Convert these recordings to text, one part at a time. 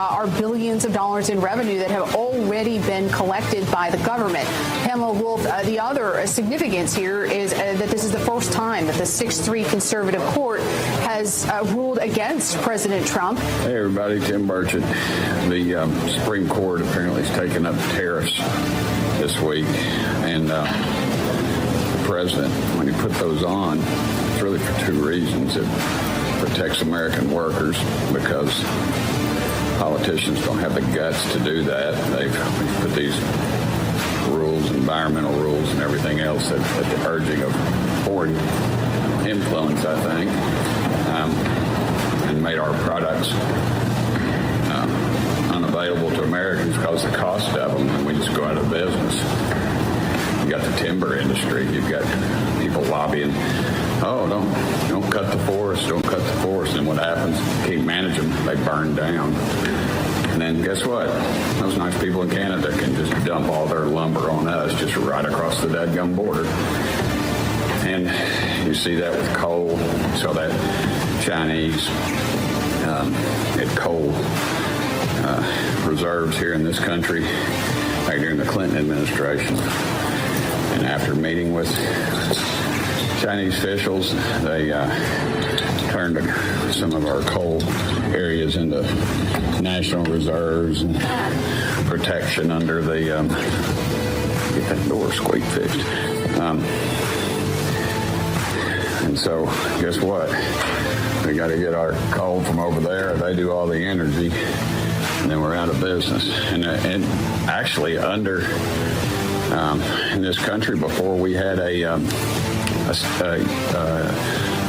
Are billions of dollars in revenue that have already been collected by the government. Pamela Wolf, the other significance here is that this is the first time that the 6-3 conservative court has ruled against President Trump. Hey, everybody, Tim Burchett. The Supreme Court apparently has taken up tariffs this week, and the president, when he put those on, it's really for two reasons. It protects American workers because politicians don't have the guts to do that. They've put these rules, environmental rules and everything else at the urging of foreign influence, I think, and made our products unavailable to Americans because of the cost of them, and we just go out of business. You've got the timber industry. You've got people lobbying, oh, don't cut the forest, don't cut the forest. And what happens? You can't manage them. They burn down. And then guess what? Those nice people in Canada can just dump all their lumber on us just right across the dadgum border. And you see that with coal. So that Chinese had coal reserves here in this country back during the Clinton administration. And after meeting with Chinese officials, they turned some of our coal areas into national reserves and protection under the get that door squeak fixed. And so, guess what? We got to get our coal from over there. They do all the energy, and then we're out of business. And actually, under in this country, before we had a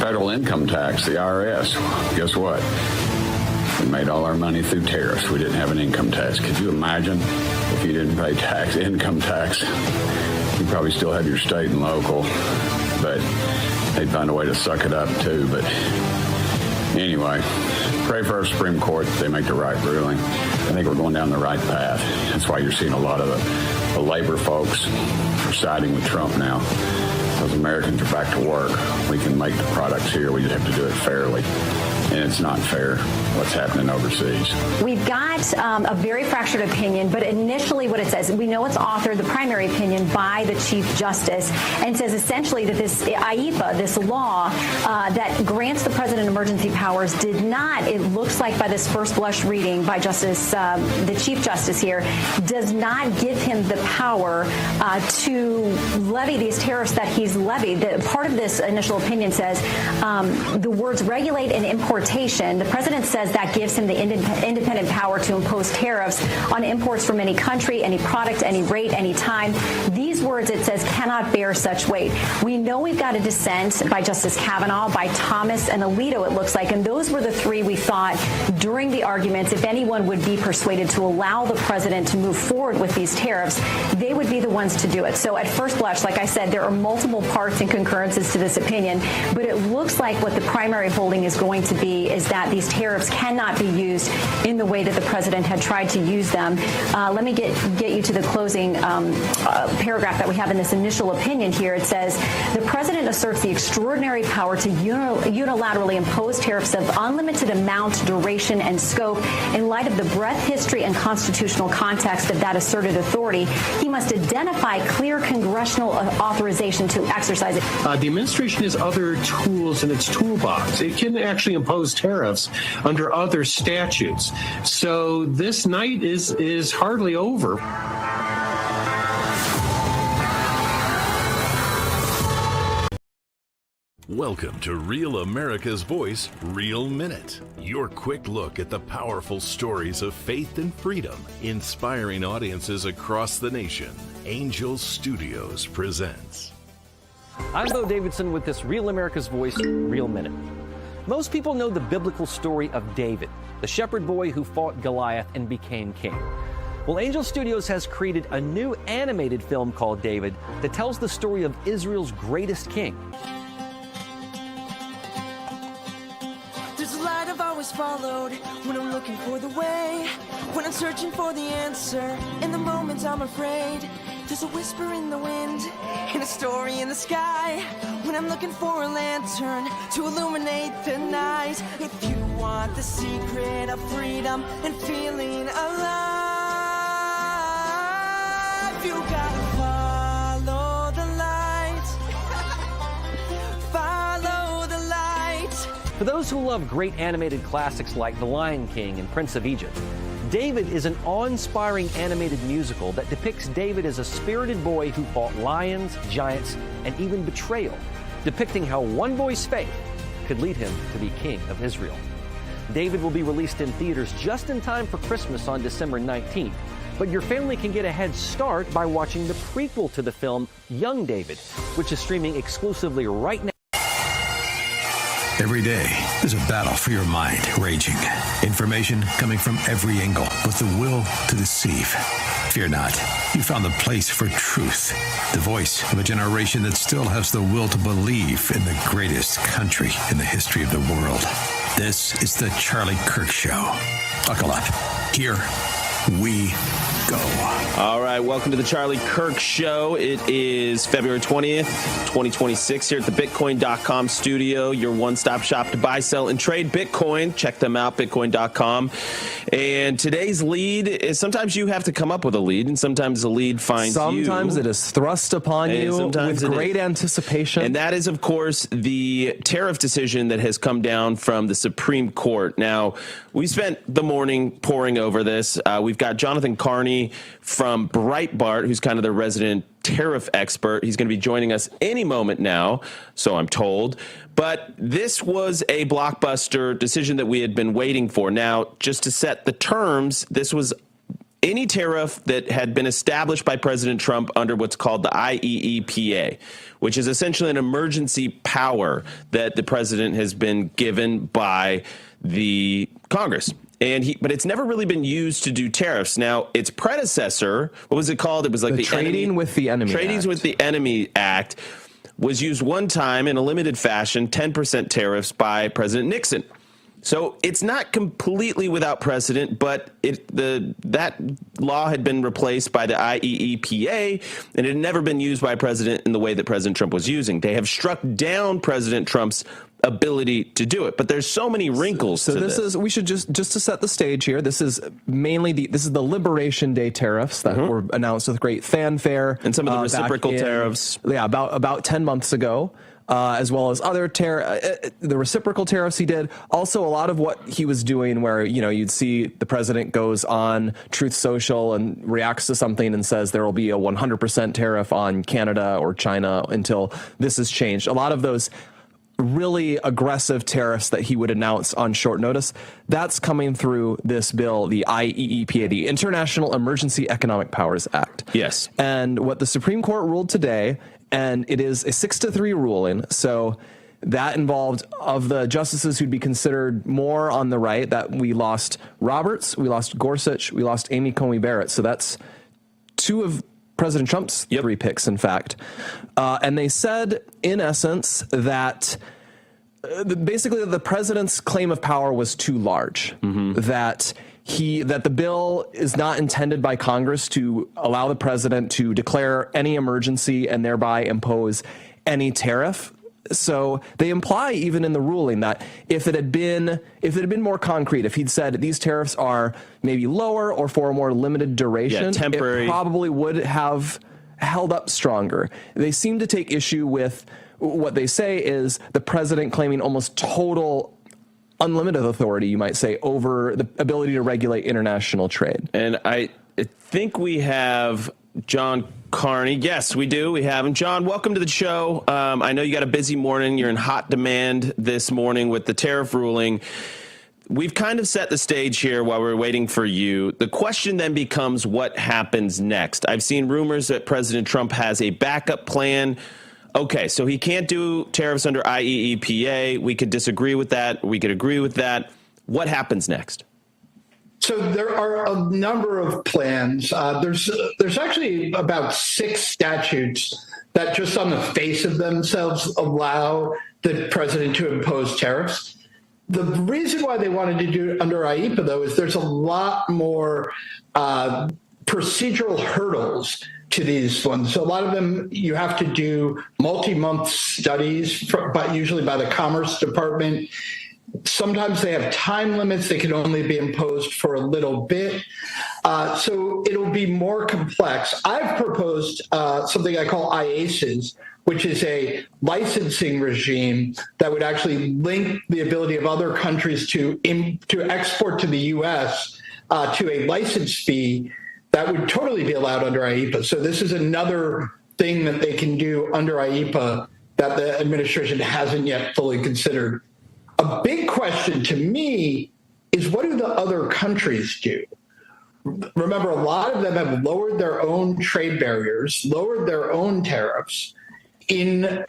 federal income tax, the IRS, guess what? We made all our money through tariffs. We didn't have an income tax. Could you imagine if you didn't pay income tax? You probably still have your state and local, but they'd find a way to suck it up too. But anyway, pray for our Supreme Court that they make the right ruling. I think we're going down the right path. That's why you're seeing a lot of the labor folks are siding with Trump now. Because Americans are back to work. We can make the products here. We just have to do it fairly. And it's not fair what's happening overseas. We've got a very fractured opinion, but initially what it says, we know it's authored, the primary opinion, by the Chief Justice, and says essentially that this IEPA, this law that grants the president emergency powers, did not, it looks like by this first blush reading by Justice, the Chief Justice here, does not give him the power to levy these tariffs that he's levied. Part of this initial opinion says the words regulate and importation. The president says that gives him the independent power to impose tariffs on imports from any country, any product, any rate, any time. These words, it says, cannot bear such weight. We know we've got a dissent by Justice Kavanaugh, by Thomas, and Alito, it looks like. And those were the three we thought during the arguments, if anyone would be persuaded to allow the president to move forward with these tariffs, they would be the ones to do it. So at first blush, like I said, there are multiple parts and concurrences to this opinion, but it looks like what the primary holding is going to be is that these tariffs cannot be used in the way that the president had tried to use them. Let me get you to the closing paragraph that we have in this initial opinion here. It says, the president asserts the extraordinary power to unilaterally impose tariffs of unlimited amount, duration, and scope. In light of the breadth, history, and constitutional context of that asserted authority, he must identify clear congressional authorization to exercise it. The administration has other tools in its toolbox. It can actually impose tariffs under other statutes. So this night is hardly over. Welcome to Real America's Voice, Real Minute. Your quick look at the powerful stories of faith and freedom, inspiring audiences across the nation. Angel Studios presents. I'm Bo Davidson with this Real America's Voice, Real Minute. Most people know the biblical story of David, the shepherd boy who fought Goliath and became king. Well, Angel Studios has created a new animated film called David that tells the story of Israel's greatest king. There's a light I've always followed when I'm looking for the way, when I'm searching for the answer. In the moments I'm afraid, there's a whisper in the wind and a story in the sky. When I'm looking for a lantern to illuminate the night. If you want the secret of freedom and feeling alive. You gotta follow the light. Follow the light. For those who love great animated classics like The Lion King and Prince of Egypt, David is an awe-inspiring animated musical that depicts David as a spirited boy who fought lions, giants, and even betrayal, depicting how one boy's faith could lead him to be king of Israel. David will be released in theaters just in time for Christmas on December 19th, but your family can get a head start by watching the prequel to the film, Young David, which is streaming exclusively right now. Every day, there's a battle for your mind raging. Information coming from every angle with the will to deceive. Fear not. You found the place for truth. The voice of a generation that still has the will to believe in the greatest country in the history of the world. This is the Charlie Kirk Show. Buckle up. Here we go. All right, welcome to the Charlie Kirk Show. It is February 20th, 2026 here at the Bitcoin.com studio, your one-stop shop to buy, sell, and trade Bitcoin. Check them out, Bitcoin.com. And today's lead is sometimes you have to come up with a lead, and sometimes the lead finds you. Sometimes it is thrust upon you with great anticipation. And that is, of course, the tariff decision that has come down from the Supreme Court. Now, we spent the morning poring over this. We've got Jonathan Carney from Breitbart, who's kind of the resident tariff expert. He's going to be joining us any moment now, so I'm told. But this was a blockbuster decision that we had been waiting for. Now, just to set the terms, this was any tariff that had been established by President Trump under what's called the IEEPA, which is essentially an emergency power that the president has been given by the Congress. But it's never really been used to do tariffs. Now, its predecessor, what was it called? It was like the Trading with the Enemy Trading with the Enemy Act was used one time in a limited fashion, 10% tariffs by President Nixon. So it's not completely without precedent, but that law had been replaced by the IEEPA, and it had never been used by a president in the way that President Trump was using. They have struck down President Trump's ability to do it, but there's so many wrinkles to this. We should just to set the stage here. This is mainly the Liberation Day tariffs that were announced with great fanfare, and some of the reciprocal tariffs. Yeah, about 10 months ago. As well as other the reciprocal tariffs he did. Also, a lot of what he was doing where, you'd see the president goes on Truth Social and reacts to something and says there will be a 100% tariff on Canada or China until this is changed. A lot of those really aggressive tariffs that he would announce on short notice, that's coming through this bill, the IEEPA, the International Emergency Economic Powers Act. Yes. And what the Supreme Court ruled today, and it is a 6-3 ruling, so that involved, of the justices who'd be considered more on the right, that we lost Roberts, we lost Gorsuch, we lost Amy Coney Barrett. So that's two of President Trump's three picks, in fact. And they said, in essence, that basically the president's claim of power was too large, that the bill is not intended by Congress to allow the president to declare any emergency and thereby impose any tariff. So they imply even in the ruling that if it had been more concrete, if he'd said these tariffs are maybe lower or for a more limited duration, temporary, it probably would have held up stronger. They seem to take issue with what they say is the president claiming almost total unlimited authority, you might say, over the ability to regulate international trade. And I think we have John Carney. Yes, we do. We have him. John, welcome to the show. I know you got a busy morning. You're in hot demand this morning with the tariff ruling. We've kind of set the stage here while we're waiting for you. The question then becomes what happens next. I've seen rumors that President Trump has a backup plan. Okay, so he can't do tariffs under IEEPA. We could disagree with that. We could agree with that. What happens next? So there are a number of plans. There's actually about 6 statutes that just on the face of themselves allow the president to impose tariffs. The reason why they wanted to do it under IEEPA, though, is there's a lot more procedural hurdles to these ones. So a lot of them, you have to do multi-month studies, but usually by the Commerce Department. Sometimes they have time limits. They can only be imposed for a little bit. So it'll be more complex. I've proposed something I call IACES, which is a licensing regime that would actually link the ability of other countries to export to the U.S. To a license fee that would totally be allowed under IEEPA. So this is another thing that they can do under IEEPA that the administration hasn't yet fully considered. A big question to me is, what do the other countries do? Remember, a lot of them have lowered their own trade barriers, lowered their own tariffs in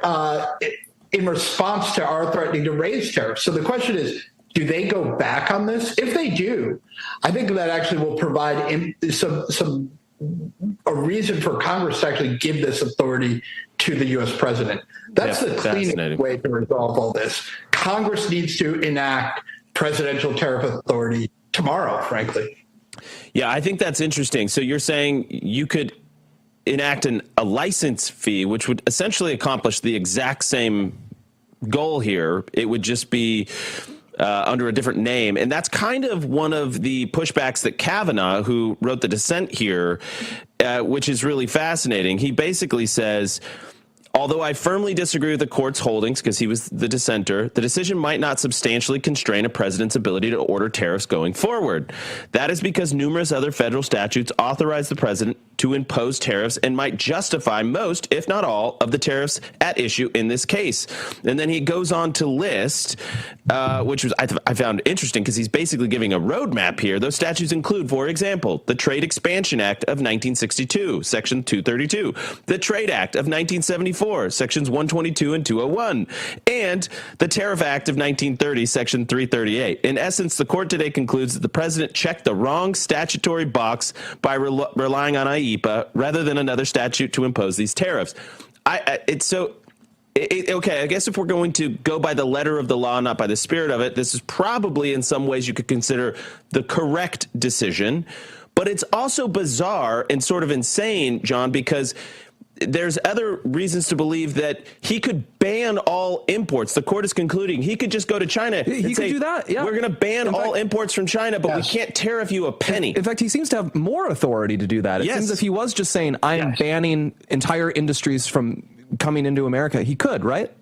response to our threatening to raise tariffs. So the question is, do they go back on this? If they do, I think that actually will provide a reason for Congress to actually give this authority to the U.S. president. That's the cleanest way to resolve all this. Congress needs to enact presidential tariff authority tomorrow, frankly. Yeah, I think that's interesting. So you're saying you could enact a license fee, which would essentially accomplish the exact same goal here. It would just be under a different name. And that's kind of one of the pushbacks that Kavanaugh, who wrote the dissent here, which is really fascinating. He basically says, although I firmly disagree with the court's holdings, because he was the dissenter, the decision might not substantially constrain a president's ability to order tariffs going forward. That is because numerous other federal statutes authorize the president to impose tariffs and might justify most, if not all, of the tariffs at issue in this case. And then he goes on to list, which was I found interesting, because he's basically giving a roadmap here. Those statutes include, for example, the Trade Expansion Act of 1962, Section 232, the Trade Act of 1974, Sections 122 and 201, and the Tariff Act of 1930, Section 338. In essence, the court today concludes that the president checked the wrong statutory box by relying on IEEPA rather than another statute to impose these tariffs. Okay, I guess if we're going to go by the letter of the law, not by the spirit of it, this is probably in some ways you could consider the correct decision. But it's also bizarre and sort of insane, John, because there's other reasons to believe that he could ban all imports. The court is concluding he could just go to China and he say, could do that. Yeah. We're going to ban all imports from China, but we can't tariff you a penny. In fact, he seems to have more authority to do that. It seems if he was just saying, I am banning entire industries from coming into America, he could, right?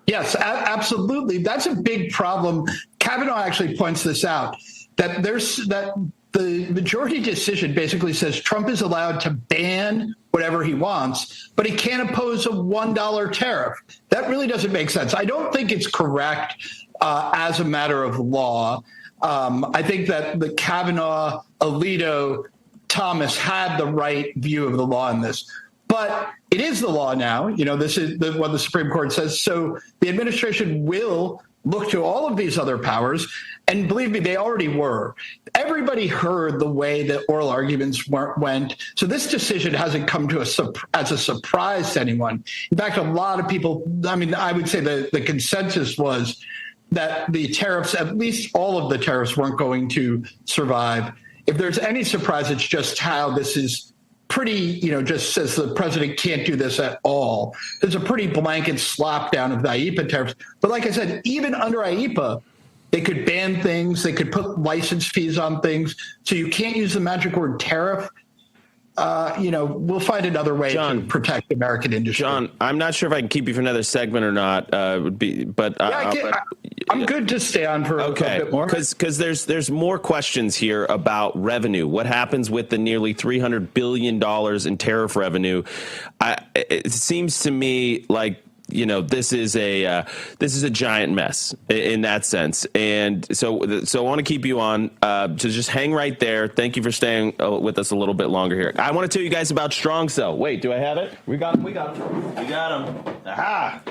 Yes, absolutely. That's a big problem. Kavanaugh actually points this out, that the majority decision basically says Trump is allowed to ban whatever he wants, but he can't impose a $1 tariff. That really doesn't make sense. I don't think it's correct as a matter of law. I think that the Kavanaugh, Alito, Thomas had the right view of the law in this. But it is the law now. You know, this is what the Supreme Court says. So the administration will look to all of these other powers. And believe me, they already were. Everybody heard the way that oral arguments went. So this decision hasn't come to as a surprise to anyone. In fact, a lot of people, I mean, I would say the consensus was that the tariffs, at least all of the tariffs, weren't going to survive. If there's any surprise, it's just how this is pretty, just says the president can't do this at all. There's a pretty blanket slap down of the IEEPA tariffs. But like I said, even under IEEPA, they could ban things. They could put license fees on things. So you can't use the magic word tariff. We'll find another way to protect American industry. John, I'm not sure if I can keep you for another segment or not. I'm good to stay on for a bit more. Because there's more questions here about revenue. What happens with the nearly $300 billion in tariff revenue? It seems to me like, this is a giant mess in that sense. And so I want to keep you on to just hang right there. Thank you for staying with us a little bit longer here. I want to tell you guys about Strong Cell. Wait, do I have it? We got him. Aha!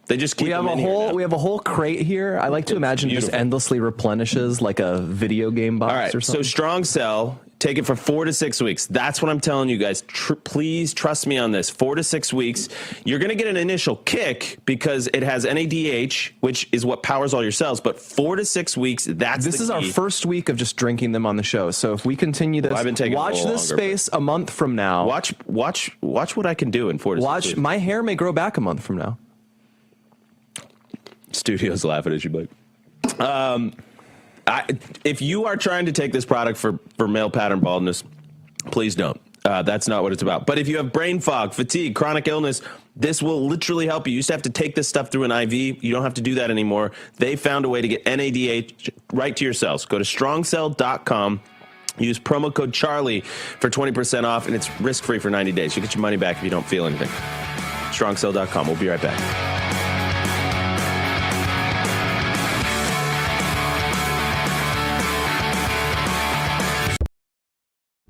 They just keep. We have a whole crate here. I like to imagine just endlessly replenishes like a video game box or something. So Strong Cell, take it for 4 to 6 weeks. That's what I'm telling you guys. Please trust me on this. 4 to 6 weeks. You're going to get an initial kick because it has NADH, which is what powers all your cells. But 4 to 6 weeks, this is our first week of just drinking them on the show. So if we continue this, watch this space a month from now. Watch what I can do in 4 to 6 weeks. My hair may grow back a month from now. Studio's laughing at you, Blake. If you are trying to take this product for male pattern baldness, please don't. That's not what it's about. But if you have brain fog, fatigue, chronic illness, this will literally help you. You used to have to take this stuff through an IV. You don't have to do that anymore. They found a way to get NADH right to your cells. Go to strongcell.com. Use promo code Charlie for 20% off, and it's risk-free for 90 days. You get your money back if you don't feel anything. Strongcell.com. We'll be right back.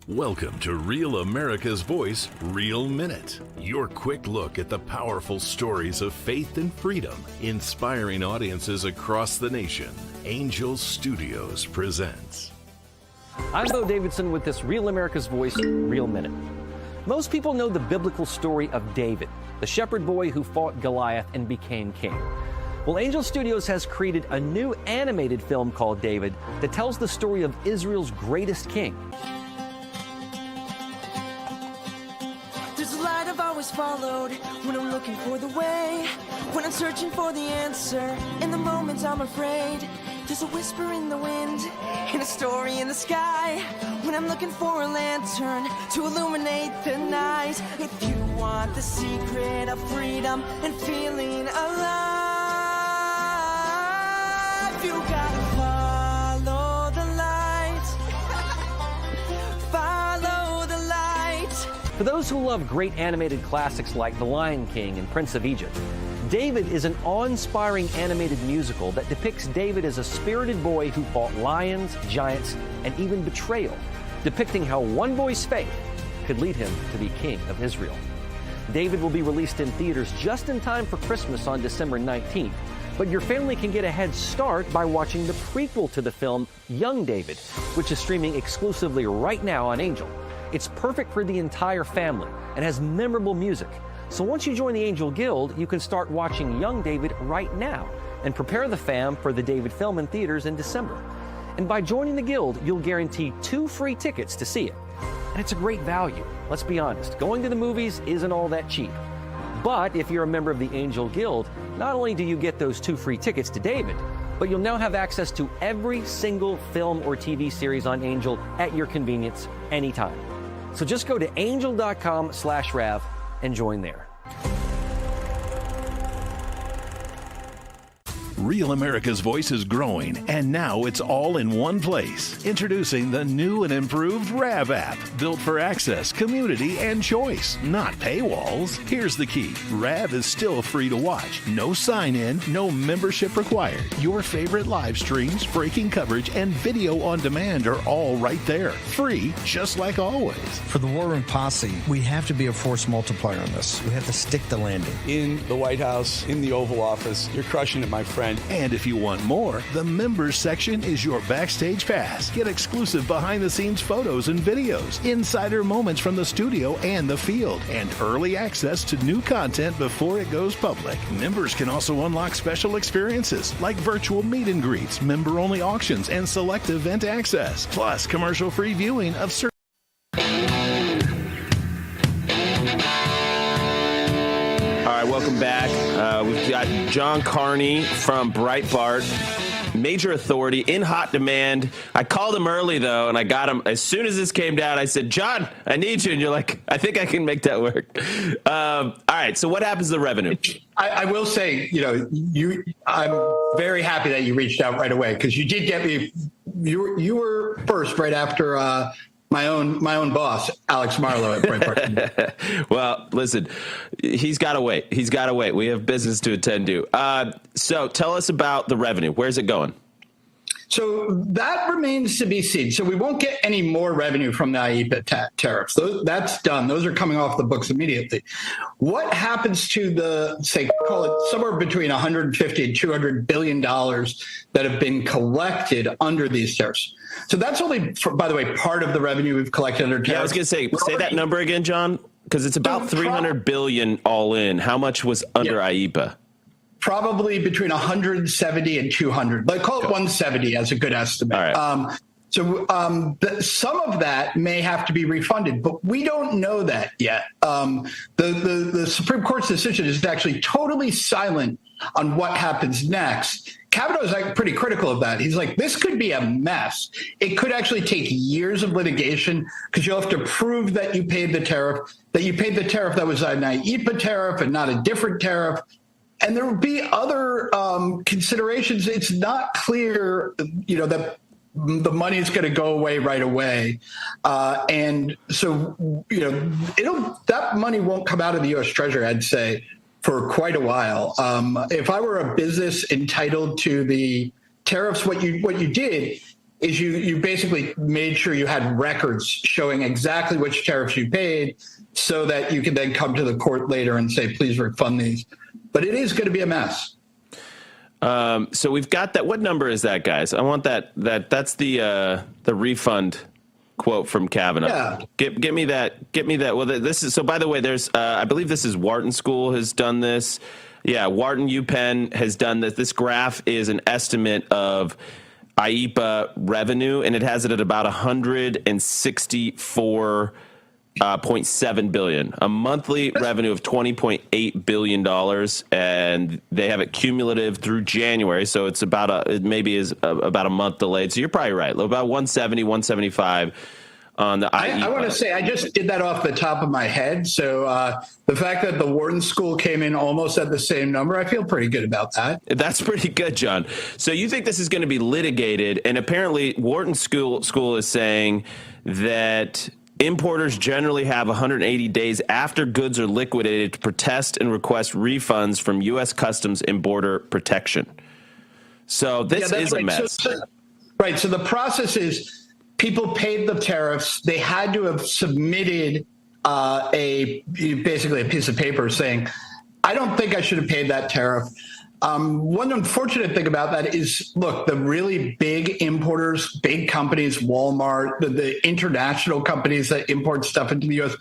Welcome to Real America's Voice, Real Minute. Your quick look at the powerful stories of faith and freedom, inspiring audiences across the nation. Angel Studios presents. I'm Bo Davidson with this Real America's Voice, Real Minute. Most people know the biblical story of David, the shepherd boy who fought Goliath and became king. Well, Angel Studios has created a new animated film called David that tells the story of Israel's greatest king. Always followed when I'm looking for the way, when I'm searching for the answer. In the moments I'm afraid, there's a whisper in the wind and a story in the sky. When I'm looking for a lantern to illuminate the night. If you want the secret of freedom and feeling alive, you gotta follow the light. Follow the light. For those who love great animated classics like The Lion King and Prince of Egypt, David is an awe-inspiring animated musical that depicts David as a spirited boy who fought lions, giants, and even betrayal, depicting how one boy's faith could lead him to be king of Israel. David will be released in theaters just in time for Christmas on December 19th, but your family can get a head start by watching the prequel to the film, Young David, which is streaming exclusively right now on Angel. It's perfect for the entire family and has memorable music. So once you join the Angel Guild, you can start watching Young David right now and prepare the fam for the David film in theaters in December. And by joining the Guild, you'll guarantee 2 free tickets to see it. And it's a great value. Let's be honest, going to the movies isn't all that cheap. But if you're a member of the Angel Guild, not only do you get those 2 free tickets to David, but you'll now have access to every single film or TV series on Angel at your convenience anytime. So just go to angel.com/Rav and join there. Real America's Voice is growing, and now it's all in one place. Introducing the new and improved RAV app, built for access, community, and choice, not paywalls. Here's the key. RAV is still free to watch. No sign-in, no membership required. Your favorite live streams, breaking coverage, and video on demand are all right there. Free, just like always. For the War Room Posse, we have to be a force multiplier on this. We have to stick the landing. In the White House, in the Oval Office, you're crushing it, my friend. And if you want more, the members section is your backstage pass. Get exclusive behind-the-scenes photos and videos, insider moments from the studio and the field, and early access to new content before it goes public. Members can also unlock special experiences like virtual meet and greets, member-only auctions, and select event access, plus commercial-free viewing of certain. Welcome back. We've got John Carney from Breitbart, major authority, in hot demand. I called him early, though, and I got him. As soon as this came down, I said, John, I need you. And you're like, I think I can make that work. All right, so what happens to the revenue? I will say, I'm very happy that you reached out right away, because you did get me. You were first right after my own boss, Alex Marlowe at Breitbart. Well, listen, he's got to wait. We have business to attend to. So tell us about the revenue. Where's it going? So that remains to be seen. So we won't get any more revenue from the IEEPA tariffs. That's done. Those are coming off the books immediately. What happens to the, say, call it somewhere between $150 and $200 billion that have been collected under these tariffs? So that's only, by the way, part of the revenue we've collected under tariffs. Yeah, I was going to say that number again, John, because it's about $300 billion all in. How much was under IEEPA? Probably between 170 and 200. Like, call it 170 as a good estimate. All right. Some of that may have to be refunded, but we don't know that yet. The Supreme Court's decision is actually totally silent on what happens next. Kavanaugh is like pretty critical of that. He's like, this could be a mess. It could actually take years of litigation because you'll have to prove that you paid the tariff that was an IEEPA tariff and not a different tariff. And there would be other considerations. It's not clear, that the money is going to go away right away. And so, that money won't come out of the U.S. Treasury, I'd say, for quite a while. If I were a business entitled to the tariffs, what you did is you basically made sure you had records showing exactly which tariffs you paid so that you could then come to the court later and say, please refund these. But it is going to be a mess. So we've got that. What number is that, guys? I want that's the refund quote from Kavanaugh. Yeah. Get me that. Well, this is, so by the way, there's, I believe this is Wharton School has done this. Yeah. Wharton UPenn has done this. This graph is an estimate of IEEPA revenue, and it has it at about 164.7 billion, a monthly revenue of $20.8 billion, and they have it cumulative through January. So it's about it maybe is about a month delayed. So you're probably right. About 170, 175 on the IEEPA. I want to say I just did that off the top of my head. So the fact that the Wharton School came in almost at the same number, I feel pretty good about that. That's pretty good, John. So you think this is going to be litigated, and apparently Wharton School is saying that importers generally have 180 days after goods are liquidated to protest and request refunds from U.S. Customs and Border Protection. So this is a mess. Right. So the process is people paid the tariffs. They had to have submitted basically a piece of paper saying, I don't think I should have paid that tariff. One unfortunate thing about that is, look, the really big importers, big companies, Walmart, the international companies that import stuff into the U.S.,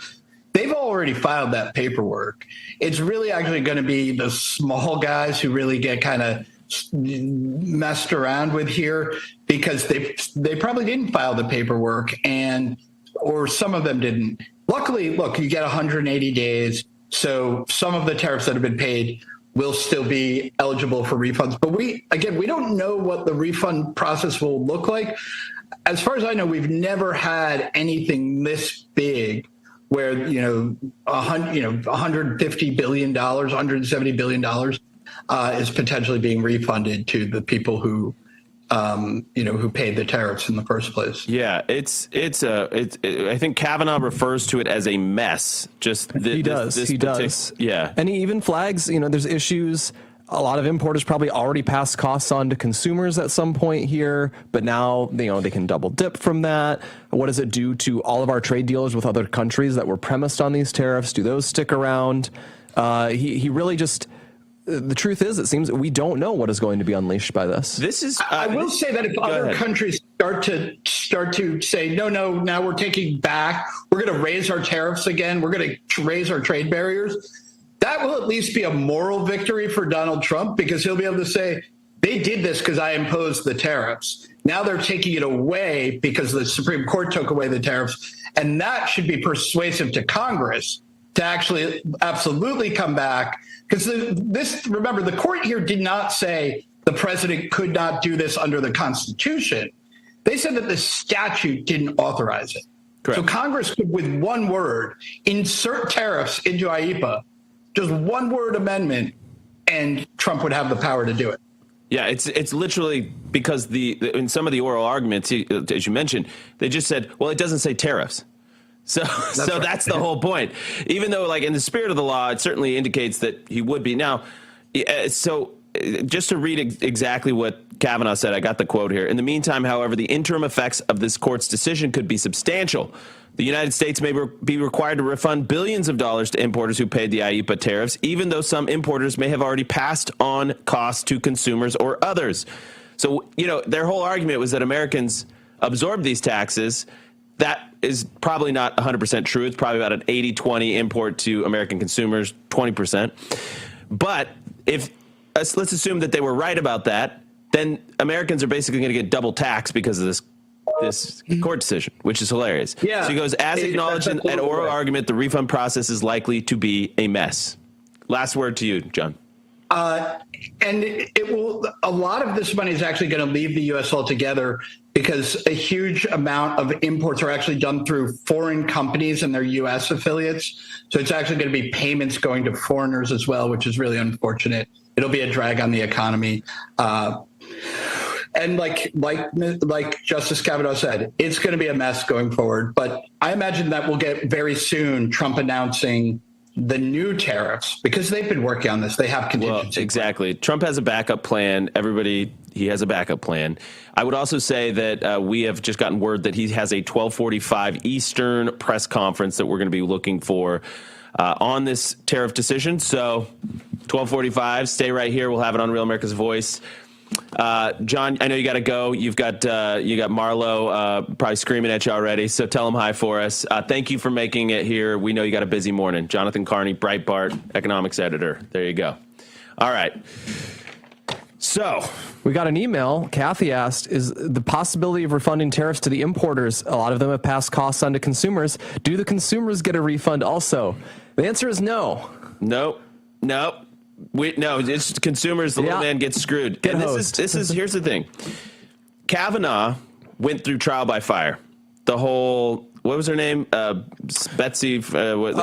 they've already filed that paperwork. It's really actually going to be the small guys who really get kind of messed around with here because they probably didn't file the paperwork, or some of them didn't. Luckily, look, you get 180 days, so some of the tariffs that have been paid will still be eligible for refunds. But we don't know what the refund process will look like. As far as I know, we've never had anything this big where, $150 billion, $170 billion is potentially being refunded to the people who paid the tariffs in the first place. Yeah, I think Kavanaugh refers to it as a mess. He does. Yeah. And he even flags, there's issues. A lot of importers probably already passed costs on to consumers at some point here, but now, they can double dip from that. What does it do to all of our trade deals with other countries that were premised on these tariffs? Do those stick around? He really just, the truth is, it seems that we don't know what is going to be unleashed by this. I will say that if other countries start to say, no, now we're taking back, we're going to raise our tariffs again, we're going to raise our trade barriers, that will at least be a moral victory for Donald Trump, because he'll be able to say, they did this because I imposed the tariffs. Now they're taking it away because the Supreme Court took away the tariffs. And that should be persuasive to Congress to actually absolutely come back. Because remember, the court here did not say the president could not do this under the Constitution. They said that the statute didn't authorize it. Correct. So Congress could, with one word, insert tariffs into IEEPA, just one word amendment, and Trump would have the power to do it. Yeah, it's literally because in some of the oral arguments, as you mentioned, they just said, well, it doesn't say tariffs. So that's the whole point. Even though, like, in the spirit of the law, it certainly indicates that he would be. Now, so just to read exactly what Kavanaugh said, I got the quote here. In the meantime, however, the interim effects of this court's decision could be substantial. The United States may be required to refund billions of dollars to importers who paid the IEEPA tariffs, even though some importers may have already passed on costs to consumers or others. So, their whole argument was that Americans absorbed these taxes. That is probably not 100% true. It's probably about an 80-20 import to American consumers, 20%. But let's assume that they were right about that, then Americans are basically going to get double taxed because of this court decision, which is hilarious. Yeah. So he goes, as acknowledged in oral argument, the refund process is likely to be a mess. Last word to you, John. And it will. A lot of this money is actually going to leave the U.S. altogether because a huge amount of imports are actually done through foreign companies and their U.S. affiliates. So it's actually going to be payments going to foreigners as well, which is really unfortunate. It'll be a drag on the economy. And like Justice Kavanaugh said, it's going to be a mess going forward. But I imagine that we'll get very soon Trump announcing the new tariffs because they've been working on this. They have contingency. Well, exactly. Trump has a backup plan. He has a backup plan. I would also say that we have just gotten word that he has a 12:45 Eastern press conference that we're going to be looking for on this tariff decision. So 12:45, stay right here. We'll have it on Real America's Voice. John, I know you got to go. You got Marlo probably screaming at you already. So tell him hi for us. Thank you for making it here. We know you got a busy morning. Jonathan Carney, Breitbart economics editor. There you go. All right. So we got an email. Kathy asked, is the possibility of refunding tariffs to the importers? A lot of them have passed costs on to consumers. Do the consumers get a refund also? The answer is no. Nope. No, it's consumers. The little man gets screwed. And this is here's the thing. Kavanaugh went through trial by fire. The whole, what was her name? Betsy Ford.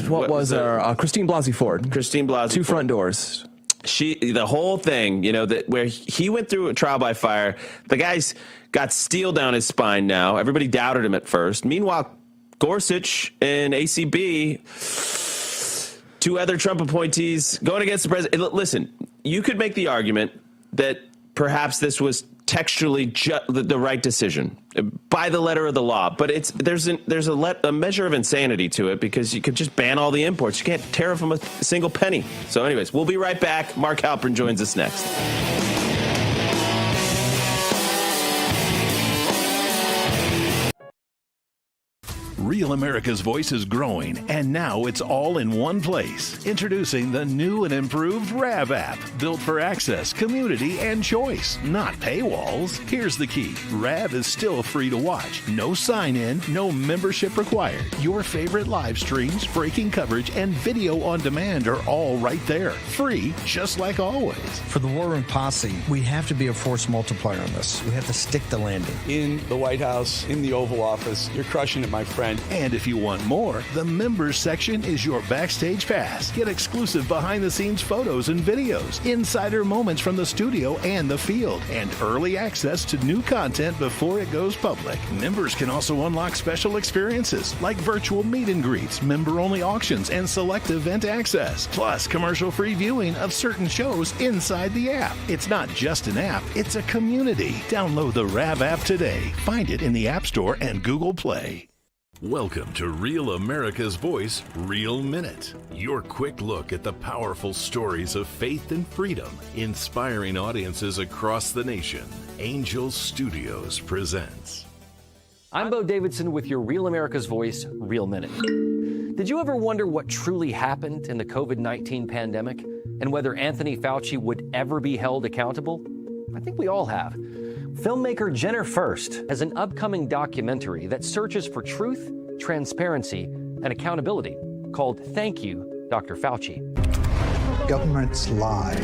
What was her? Christine Blasey Ford. Christine Blasey. Two front doors. The whole thing, where he went through a trial by fire. The guy's got steel down his spine now. Everybody doubted him at first. Meanwhile, Gorsuch and ACB, two other Trump appointees going against the president. Listen, you could make the argument that perhaps this was textually the right decision by the letter of the law, but there's a measure of insanity to it because you could just ban all the imports. You can't tariff them a single penny. So anyways, we'll be right back. Mark Halperin joins us next. Real America's Voice is growing, and now it's all in one place. Introducing the new and improved RAV app, built for access, community, and choice, not paywalls. Here's the key. RAV is still free to watch. No sign-in, no membership required. Your favorite live streams, breaking coverage, and video on demand are all right there. Free, just like always. For the War Room Posse, we have to be a force multiplier on this. We have to stick the landing. In the White House, in the Oval Office, you're crushing it, my friend. And if you want more, the members section is your backstage pass. Get exclusive behind-the-scenes photos and videos, insider moments from the studio and the field, and early access to new content before it goes public. Members can also unlock special experiences like virtual meet and greets, member-only auctions, and select event access, plus commercial-free viewing of certain shows inside the app. It's not just an app, it's a community. Download the RAV app today. Find it in the App Store and Google Play. Welcome to Real America's Voice, Real Minute. Your quick look at the powerful stories of faith and freedom, inspiring audiences across the nation. Angel Studios presents. I'm Bo Davidson with your Real America's Voice, Real Minute. Did you ever wonder what truly happened in the COVID-19 pandemic and whether Anthony Fauci would ever be held accountable? I think we all have. Filmmaker Jenner First has an upcoming documentary that searches for truth, transparency, and accountability called Thank You, Dr. Fauci. Governments lie.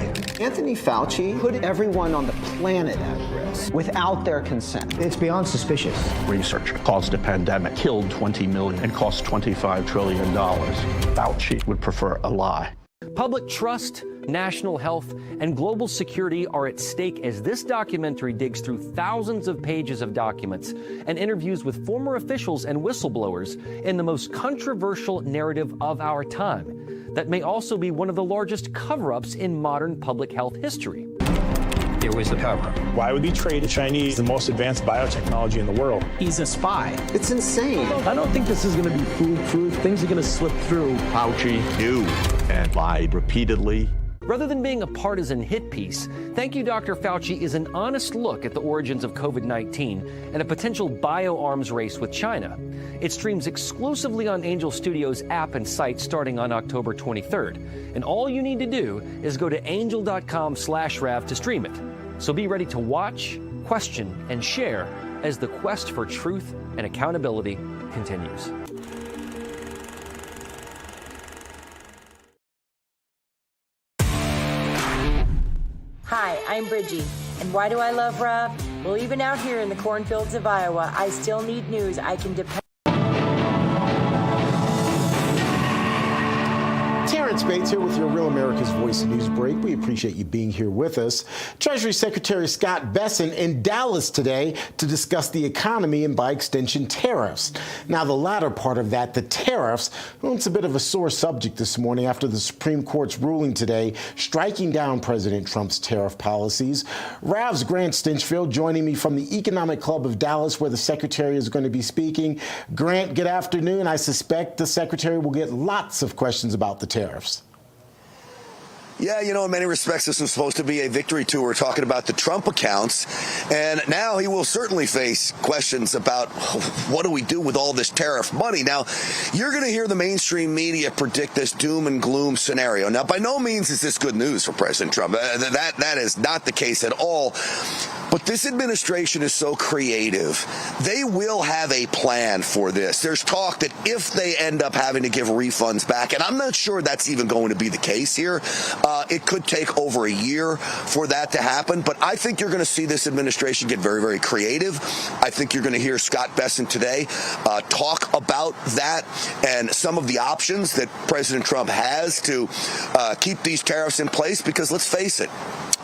Anthony Fauci put everyone on the planet at risk without their consent. It's beyond suspicious. Research caused a pandemic, killed 20 million, and cost $25 trillion. Fauci would prefer a lie. Public trust, national health, and global security are at stake as this documentary digs through thousands of pages of documents and interviews with former officials and whistleblowers in the most controversial narrative of our time that may also be one of the largest cover-ups in modern public health history. It was the cover-up. Why would he trade the Chinese the most advanced biotechnology in the world? He's a spy. It's insane. I don't think this is going to be foolproof. Things are going to slip through. Fauci knew and lied repeatedly. Rather than being a partisan hit piece, Thank You, Dr. Fauci is an honest look at the origins of COVID-19 and a potential bioarms race with China. It streams exclusively on Angel Studios app and site starting on October 23rd. And all you need to do is go to angel.com/RAV to stream it. So be ready to watch, question, and share as the quest for truth and accountability continues. I'm Bridgie. And why do I love Rob? Well, even out here in the cornfields of Iowa, I still need news I can depend on. Terrence Bates here with your Real America's Voice News Break. We appreciate you being here with us. Treasury Secretary Scott Bessent in Dallas today to discuss the economy and, by extension, tariffs. Now, the latter part of that, the tariffs, well, it's a bit of a sore subject this morning after the Supreme Court's ruling today striking down President Trump's tariff policies. Rav's Grant Stinchfield joining me from the Economic Club of Dallas, where the Secretary is going to be speaking. Grant, good afternoon. I suspect the Secretary will get lots of questions about the tariffs. Yeah, in many respects, this was supposed to be a victory tour talking about the Trump accounts. And now he will certainly face questions about what do we do with all this tariff money. Now, you're going to hear the mainstream media predict this doom and gloom scenario. Now, by no means is this good news for President Trump. That is not the case at all. But this administration is so creative. They will have a plan for this. There's talk that if they end up having to give refunds back, and I'm not sure that's even going to be the case here, it could take over a year for that to happen. But I think you're going to see this administration get very, very creative. I think you're going to hear Scott Bessent today talk about that and some of the options that President Trump has to keep these tariffs in place, because let's face it,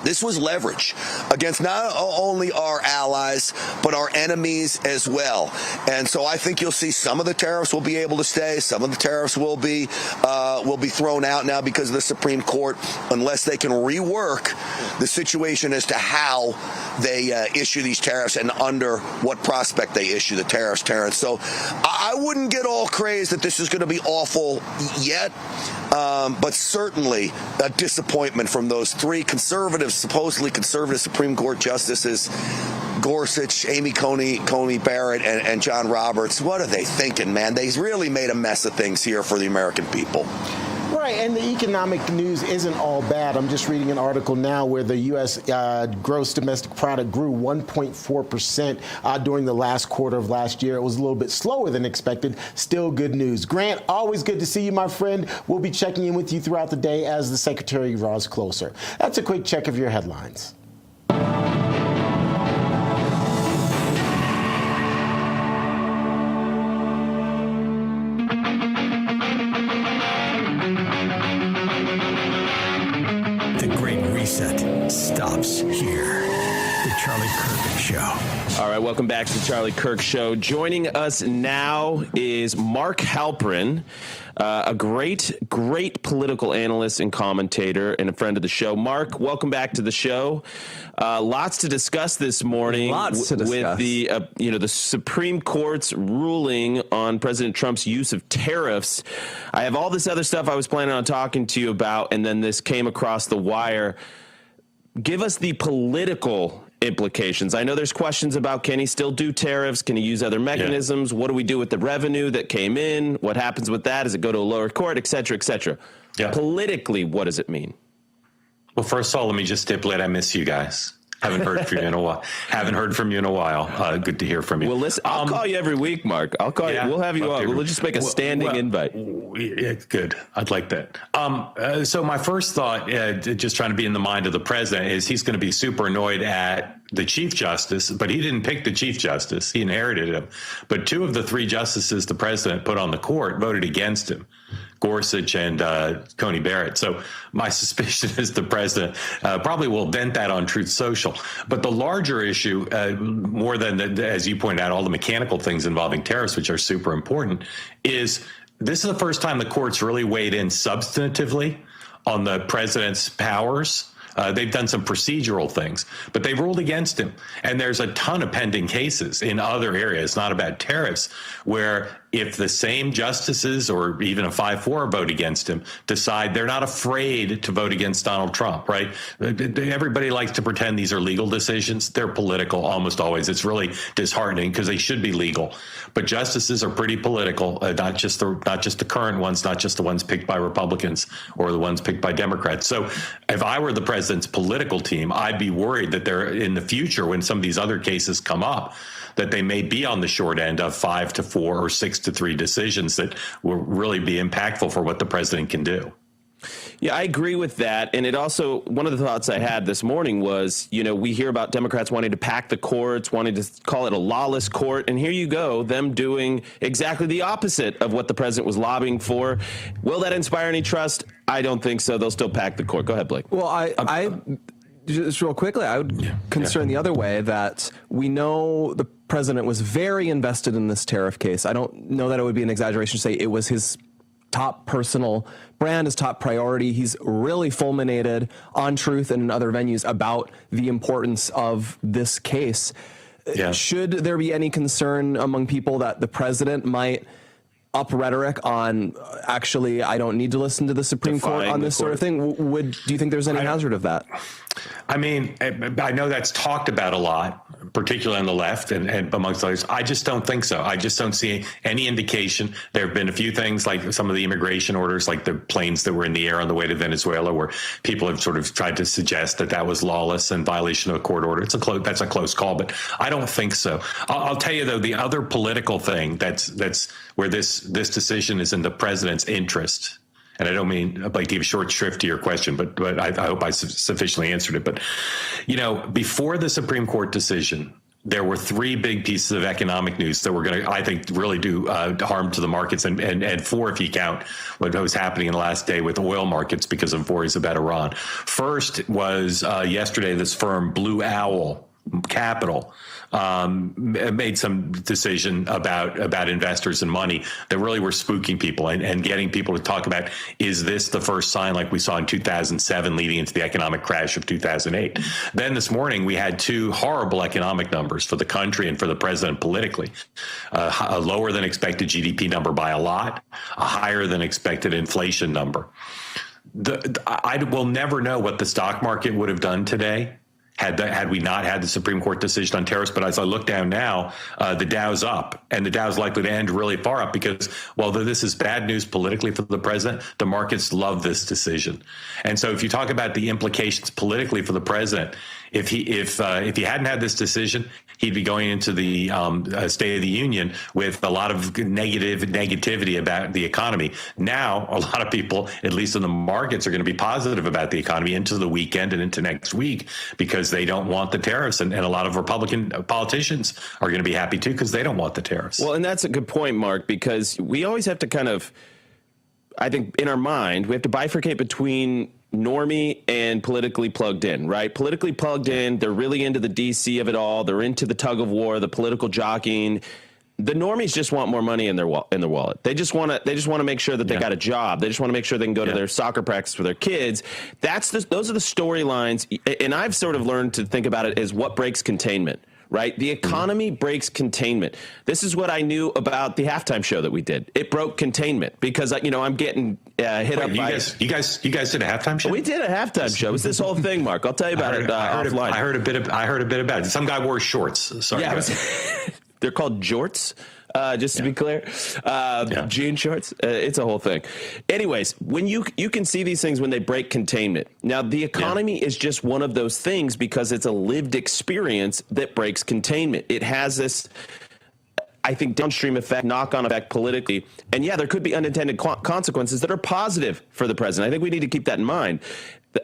this was leverage against not only our allies, but our enemies as well. And so I think you'll see some of the tariffs will be able to stay. Some of the tariffs will be thrown out now because of the Supreme Court, unless they can rework the situation as to how they issue these tariffs and under what prospect they issue the tariffs, Terrence. So I wouldn't get all crazed that this is going to be awful yet, but certainly a disappointment from those three supposedly conservative Supreme Court justices, Gorsuch, Amy Coney Barrett, and John Roberts. What are they thinking, man? They really made a mess of things here for the American people. Right, and the economic news isn't all bad. I'm just reading an article now where the U.S. gross domestic product grew 1.4% during the last quarter of last year. It was a little bit slower than expected. Still good news. Grant, always good to see you, my friend. We'll be checking in with you throughout the day as the Secretary draws closer. That's a quick check of your headlines. Stops here. The Charlie Kirk Show. All right, welcome back to the Charlie Kirk Show. Joining us now is Mark Halperin, a great political analyst and commentator and a friend of the show. Mark, welcome back to the show. Lots to discuss this morning. With the Supreme Court's ruling on President Trump's use of tariffs. I have all this other stuff I was planning on talking to you about, and then this came across the wire. Give us the political implications. I know there's questions about, can he still do tariffs? Can he use other mechanisms? What do we do with the revenue that came in? What happens with that? Does it go to a lower court, et cetera, et cetera? Yeah. Politically, what does it mean? Well, first of all, let me just stipulate I miss you guys. Haven't heard from you in a while. Good to hear from you. Well, listen, I'll call you every week, Mark. I'll call you. We'll have you on. We'll just make a standing invite. Good. I'd like that. So my first thought, just trying to be in the mind of the president, is he's going to be super annoyed at the Chief Justice, but he didn't pick the Chief Justice. He inherited him. But two of the three justices the president put on the court voted against him, Gorsuch and Coney Barrett. So my suspicion is the president probably will vent that on Truth Social. But the larger issue, more than, as you pointed out, all the mechanical things involving tariffs, which are super important, is this is the first time the court's really weighed in substantively on the president's powers. They've done some procedural things, but they've ruled against him. And there's a ton of pending cases in other areas, not about tariffs, where if the same justices or even a 5-4 vote against him decide they're not afraid to vote against Donald Trump, right? Everybody likes to pretend these are legal decisions. They're political almost always. It's really disheartening because they should be legal. But justices are pretty political, not just the current ones, not just the ones picked by Republicans or the ones picked by Democrats. So if I were the president's political team, I'd be worried that they're in the future, when some of these other cases come up, that they may be on the short end of 5-4 or 6-3 decisions that will really be impactful for what the president can do. Yeah, I agree with that. And it also, one of the thoughts I had this morning was, we hear about Democrats wanting to pack the courts, wanting to call it a lawless court. And here you go, them doing exactly the opposite of what the president was lobbying for. Will that inspire any trust? I don't think so. They'll still pack the court. Go ahead, Blake. Well, I just real quickly, I would concern the other way that we know the president was very invested in this tariff case. I don't know that it would be an exaggeration to say it was his top personal brand, his top priority. He's really fulminated on Truth and in other venues about the importance of this case. Yeah. Should there be any concern among people that the president might up rhetoric on actually, I don't need to listen to the Supreme Court on this sort of thing? Do you think there's any hazard of that? I mean, I know that's talked about a lot, particularly on the left and amongst others. I just don't think so. I just don't see any indication. There have been a few things like some of the immigration orders, like the planes that were in the air on the way to Venezuela, where people have sort of tried to suggest that that was lawless and violation of a court order. That's a close call, but I don't think so. I'll tell you, though, the other political thing that's where this decision is in the president's interest. And I don't mean like to give short shrift to your question, but I hope I sufficiently answered it. But, before the Supreme Court decision, there were three big pieces of economic news that were going to, I think, really do harm to the markets, and four if you count what was happening in the last day with oil markets because of worries about Iran. First was yesterday, this firm Blue Owl Capital made some decision about investors and money that really were spooking people and getting people to talk about, is this the first sign like we saw in 2007 leading into the economic crash of 2008? Then this morning we had two horrible economic numbers for the country and for the president politically. A lower than expected GDP number by a lot, a higher than expected inflation number. I will never know what the stock market would have done today had we not had the Supreme Court decision on tariffs. But as I look down now, the Dow's up, and the Dow's likely to end really far up because, while this is bad news politically for the president, the markets love this decision. And so if you talk about the implications politically for the president, if he hadn't had this decision, he'd be going into the State of the Union with a lot of negativity about the economy. Now, a lot of people, at least in the markets, are going to be positive about the economy into the weekend and into next week because they don't want the tariffs. And a lot of Republican politicians are going to be happy, too, because they don't want the tariffs. Well, and that's a good point, Mark, because we always have to kind of, I think, in our mind, we have to bifurcate between normie and politically plugged in, right? Politically plugged in, they're really into the DC of it all. They're into the tug of war, the political jockeying. The normies just want more money in their wallet. They just want to make sure that they got a job. They just want to make sure they can go to their soccer practice for their kids. Those are the storylines. And I've sort of learned to think about it as what breaks containment. Right? The economy breaks containment. This is what I knew about the halftime show that we did. It broke containment because, I'm getting hit up by... You guys did a halftime show? We did a halftime show. It's this whole thing, Mark. I'll tell you about it offline. I heard a bit about it. Some guy wore shorts. Sorry. Yeah, they're called jorts. Just to be clear, jean shorts. It's a whole thing. Anyways, when you can see these things when they break containment. Now, the economy is just one of those things because it's a lived experience that breaks containment. It has this, I think, downstream effect, knock-on effect politically. And there could be unintended consequences that are positive for the president. I think we need to keep that in mind.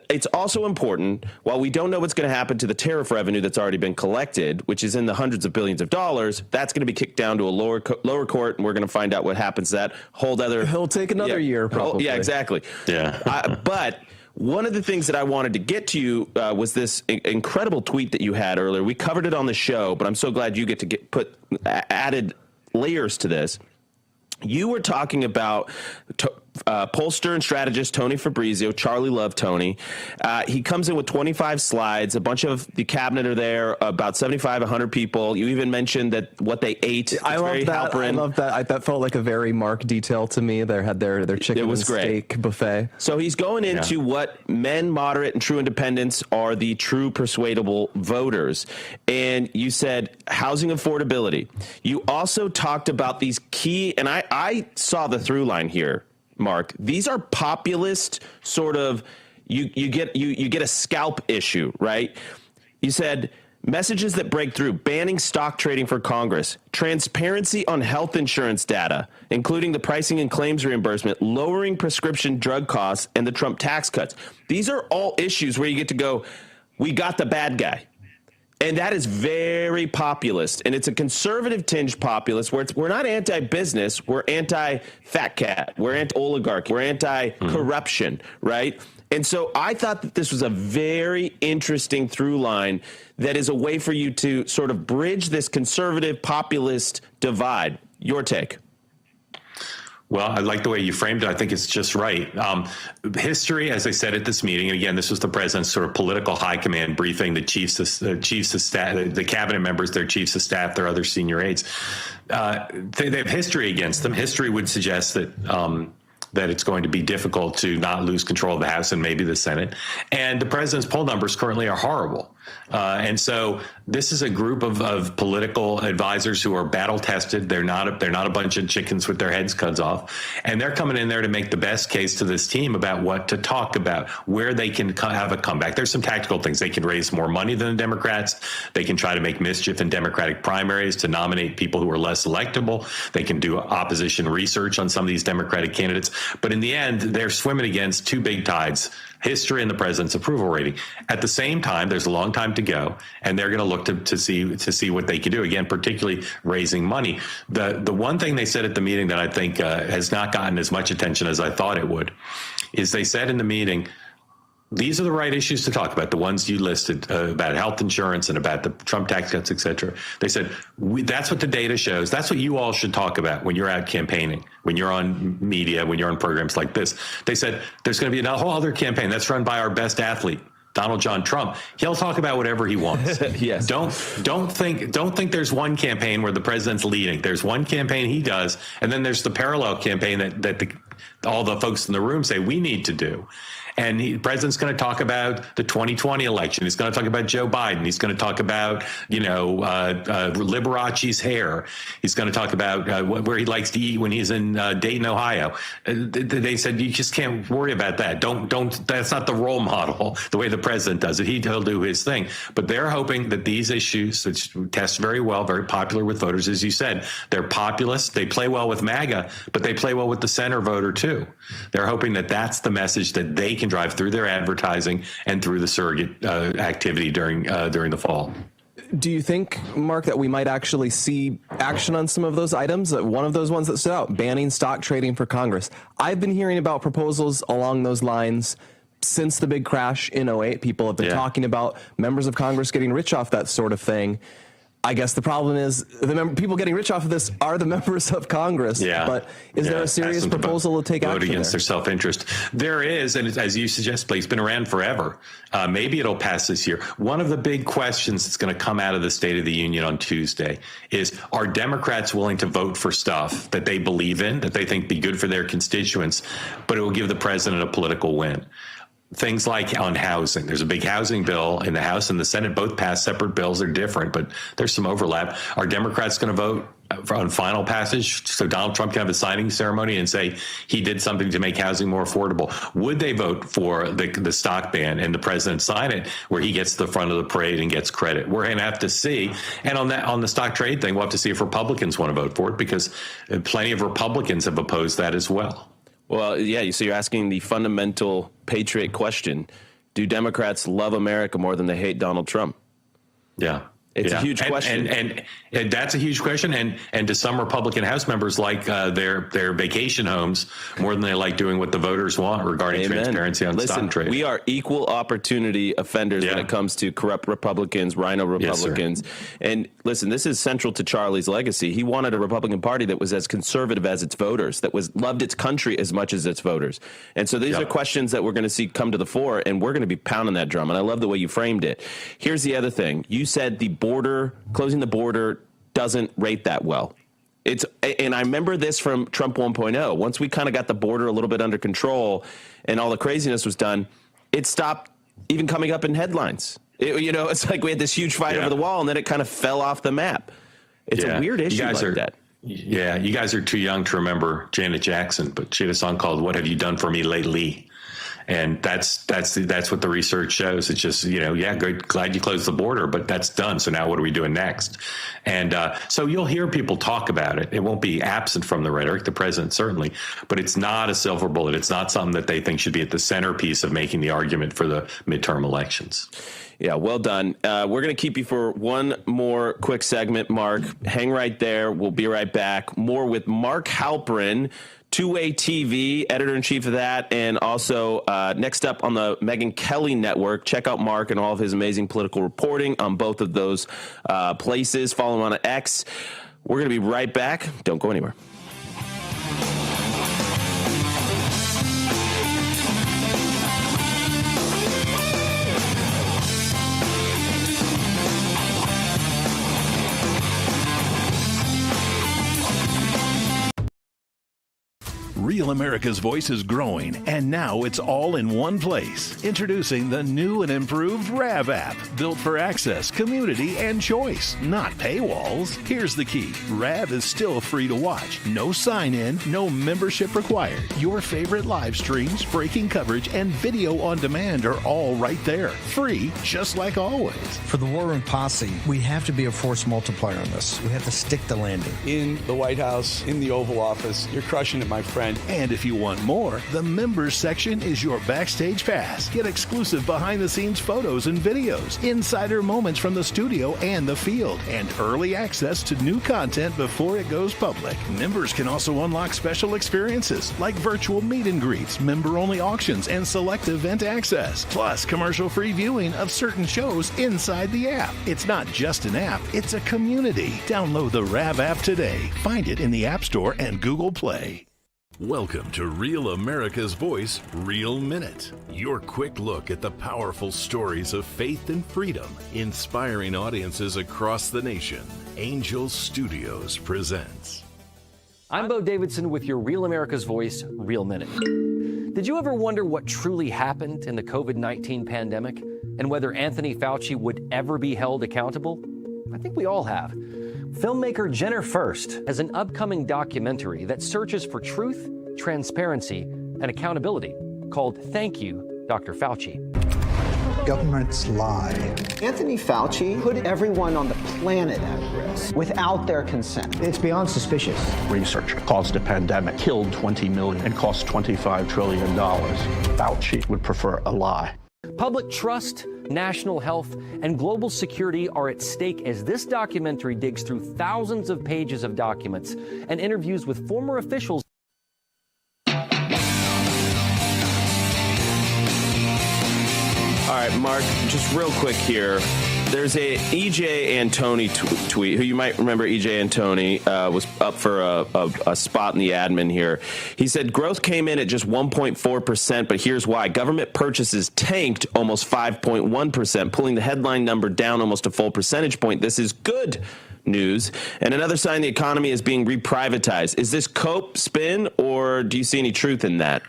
It's also important, while we don't know what's going to happen to the tariff revenue that's already been collected, which is in the hundreds of billions of dollars, that's going to be kicked down to a lower court, and we're going to find out what happens to that. He'll take another year, probably. Yeah, exactly. Yeah. But one of the things that I wanted to get to you was this incredible tweet that you had earlier. We covered it on the show, but I'm so glad you get to put added layers to this. You were talking about pollster and strategist Tony Fabrizio. Charlie loved Tony. He comes in with 25 slides. A bunch of the cabinet are there, about 75, 100 people. You even mentioned that what they ate. I love that. I love that. That felt like a very Mark detail to me. They had their chicken and steak buffet. So he's going into what men, moderate, and true independents are the true persuadable voters. And you said housing affordability. You also talked about these key, and I saw the through line here, Mark. These are populist sort of, you get a scalp issue, right? You said Messages that break through: banning stock trading for Congress, transparency on health insurance data, including the pricing and claims reimbursement, lowering prescription drug costs, and the Trump tax cuts. These are all issues where you get to go, we got the bad guy. And that is very populist, and it's a conservative tinged populist where we're not anti-business, we're anti-fat cat, we're anti-oligarchy, we're anti-corruption, right? And so I thought that this was a very interesting through line that is a way for you to sort of bridge this conservative populist divide. Your take? Well, I like the way you framed it. I think it's just right. History, as I said at this meeting, and again, this was the president's sort of political high command briefing, the chiefs of staff, the cabinet members, their chiefs of staff, their other senior aides. They have history against them. History would suggest that it's going to be difficult to not lose control of the House and maybe the Senate. And the president's poll numbers currently are horrible. And so this is a group of political advisors who are battle tested. They're not a bunch of chickens with their heads cut off. And they're coming in there to make the best case to this team about what to talk about, where they can have a comeback. There's some tactical things. They can raise more money than the Democrats. They can try to make mischief in Democratic primaries to nominate people who are less electable. They can do opposition research on some of these Democratic candidates. But in the end, they're swimming against two big tides: history and the president's approval rating. At the same time, there's a long time to go, and they're going to look to see what they can do. Again, particularly raising money. The one thing they said at the meeting that I think has not gotten as much attention as I thought it would is they said in the meeting, these are the right issues to talk about, the ones you listed about health insurance and about the Trump tax cuts, et cetera. They said, that's what the data shows. That's what you all should talk about when you're out campaigning, when you're on media, when you're on programs like this. They said, there's going to be a whole other campaign that's run by our best athlete, Donald John Trump. He'll talk about whatever he wants. Yes. Don't think there's one campaign where the president's leading. There's one campaign he does, and then there's the parallel campaign that all the folks in the room say we need to do. And the president's going to talk about the 2020 election. He's going to talk about Joe Biden. He's going to talk about, Liberace's hair. He's going to talk about where he likes to eat when he's in Dayton, Ohio. They said, you just can't worry about that. That's not the role model, the way the president does it. He'll do his thing. But they're hoping that these issues, which test very well, very popular with voters, as you said, they're populist. They play well with MAGA, but they play well with the center voter, too. They're hoping that that's the message that they can drive through their advertising and through the surrogate activity during the fall. Do you think, Mark, that we might actually see action on some of those items? One of those ones that stood out, banning stock trading for Congress. I've been hearing about proposals along those lines since the big crash in 2008. People have been talking about members of Congress getting rich off that sort of thing. I guess the problem is people getting rich off of this are the members of Congress. Yeah. But is there a serious proposal to take action against their self-interest? There is, and as you suggest, it's been around forever. Maybe it'll pass this year. One of the big questions that's going to come out of the State of the Union on Tuesday is, are Democrats willing to vote for stuff that they believe in, that they think be good for their constituents, but it will give the president a political win? Things like on housing. There's a big housing bill in the House and the Senate. Both passed separate bills. They're different, but there's some overlap. Are Democrats going to vote on final passage so Donald Trump can have a signing ceremony and say he did something to make housing more affordable? Would they vote for the stock ban and the president sign it where he gets the front of the parade and gets credit? We're going to have to see. And on the stock trade thing, we'll have to see if Republicans want to vote for it, because plenty of Republicans have opposed that as well. Well, yeah, so you're asking the fundamental patriot question. Do Democrats love America more than they hate Donald Trump? Yeah. It's a huge question. And that's a huge question. And to some Republican House members like their vacation homes more than they like doing what the voters want regarding transparency on stock trade. We are equal opportunity offenders when it comes to corrupt Republicans, rhino Republicans. Yes, and listen, this is central to Charlie's legacy. He wanted a Republican Party that was as conservative as its voters, that loved its country as much as its voters. And so these are questions that we're going to see come to the fore, and we're going to be pounding that drum. And I love the way you framed it. Here's the other thing. You said closing the border doesn't rate that well. And I remember this from Trump 1.0. Once we kind of got the border a little bit under control and all the craziness was done, it stopped even coming up in headlines. It's like we had this huge fight over the wall, and then it kind of fell off the map. It's a weird issue like that. Yeah, you guys are too young to remember Janet Jackson, but she had a song called "What Have You Done for Me Lately?" And that's what the research shows. It's just, yeah, good, glad you closed the border, but that's done. So now what are we doing next? And so you'll hear people talk about it. It won't be absent from the rhetoric, the president certainly, but it's not a silver bullet. It's not something that they think should be at the centerpiece of making the argument for the midterm elections. Yeah, well done. We're going to keep you for one more quick segment, Mark. Hang right there. We'll be right back. More with Mark Halperin, Two-Way TV, editor-in-chief of that, and also next up on the Megyn Kelly Network. Check out Mark and all of his amazing political reporting on both of those places. Follow him on X. We're going to be right back. Don't go anywhere. Real America's Voice is growing, and now it's all in one place. Introducing the new and improved RAV app, built for access, community, and choice, not paywalls. Here's the key. RAV is still free to watch. No sign-in, no membership required. Your favorite live streams, breaking coverage, and video on demand are all right there. Free, just like always. For the War Room Posse, we have to be a force multiplier on this. We have to stick the landing. In the White House, in the Oval Office, you're crushing it, my friend. And if you want more, the members section is your backstage pass. Get exclusive behind-the-scenes photos and videos, insider moments from the studio and the field, and early access to new content before it goes public. Members can also unlock special experiences like virtual meet and greets, member-only auctions, and select event access, plus commercial-free viewing of certain shows inside the app. It's not just an app, it's a community. Download the RAV app today. Find it in the App Store and Google Play. Welcome to Real America's Voice, Real Minute. Your quick look at the powerful stories of faith and freedom, inspiring audiences across the nation. Angel Studios presents. I'm Bo Davidson with your Real America's Voice, Real Minute. Did you ever wonder what truly happened in the COVID-19 pandemic and whether Anthony Fauci would ever be held accountable? I think we all have. Filmmaker Jenner First has an upcoming documentary that searches for truth, transparency, and accountability called Thank You, Dr. Fauci. Governments lie. Anthony Fauci put everyone on the planet at risk without their consent. It's beyond suspicious. Research caused a pandemic, killed 20 million, and cost $25 trillion. Fauci would prefer a lie. Public trust, national health, and global security are at stake as this documentary digs through thousands of pages of documents and interviews with former officials. All right, Mark, just real quick here. There's a E.J. Antoni tweet, who you might remember. E.J. Antoni was up for a spot in the admin here. He said growth came in at just 1.4%, but here's why. Government purchases tanked almost 5.1%, pulling the headline number down almost a full percentage point. This is good news. And another sign the economy is being reprivatized. Is this cope spin, or do you see any truth in that?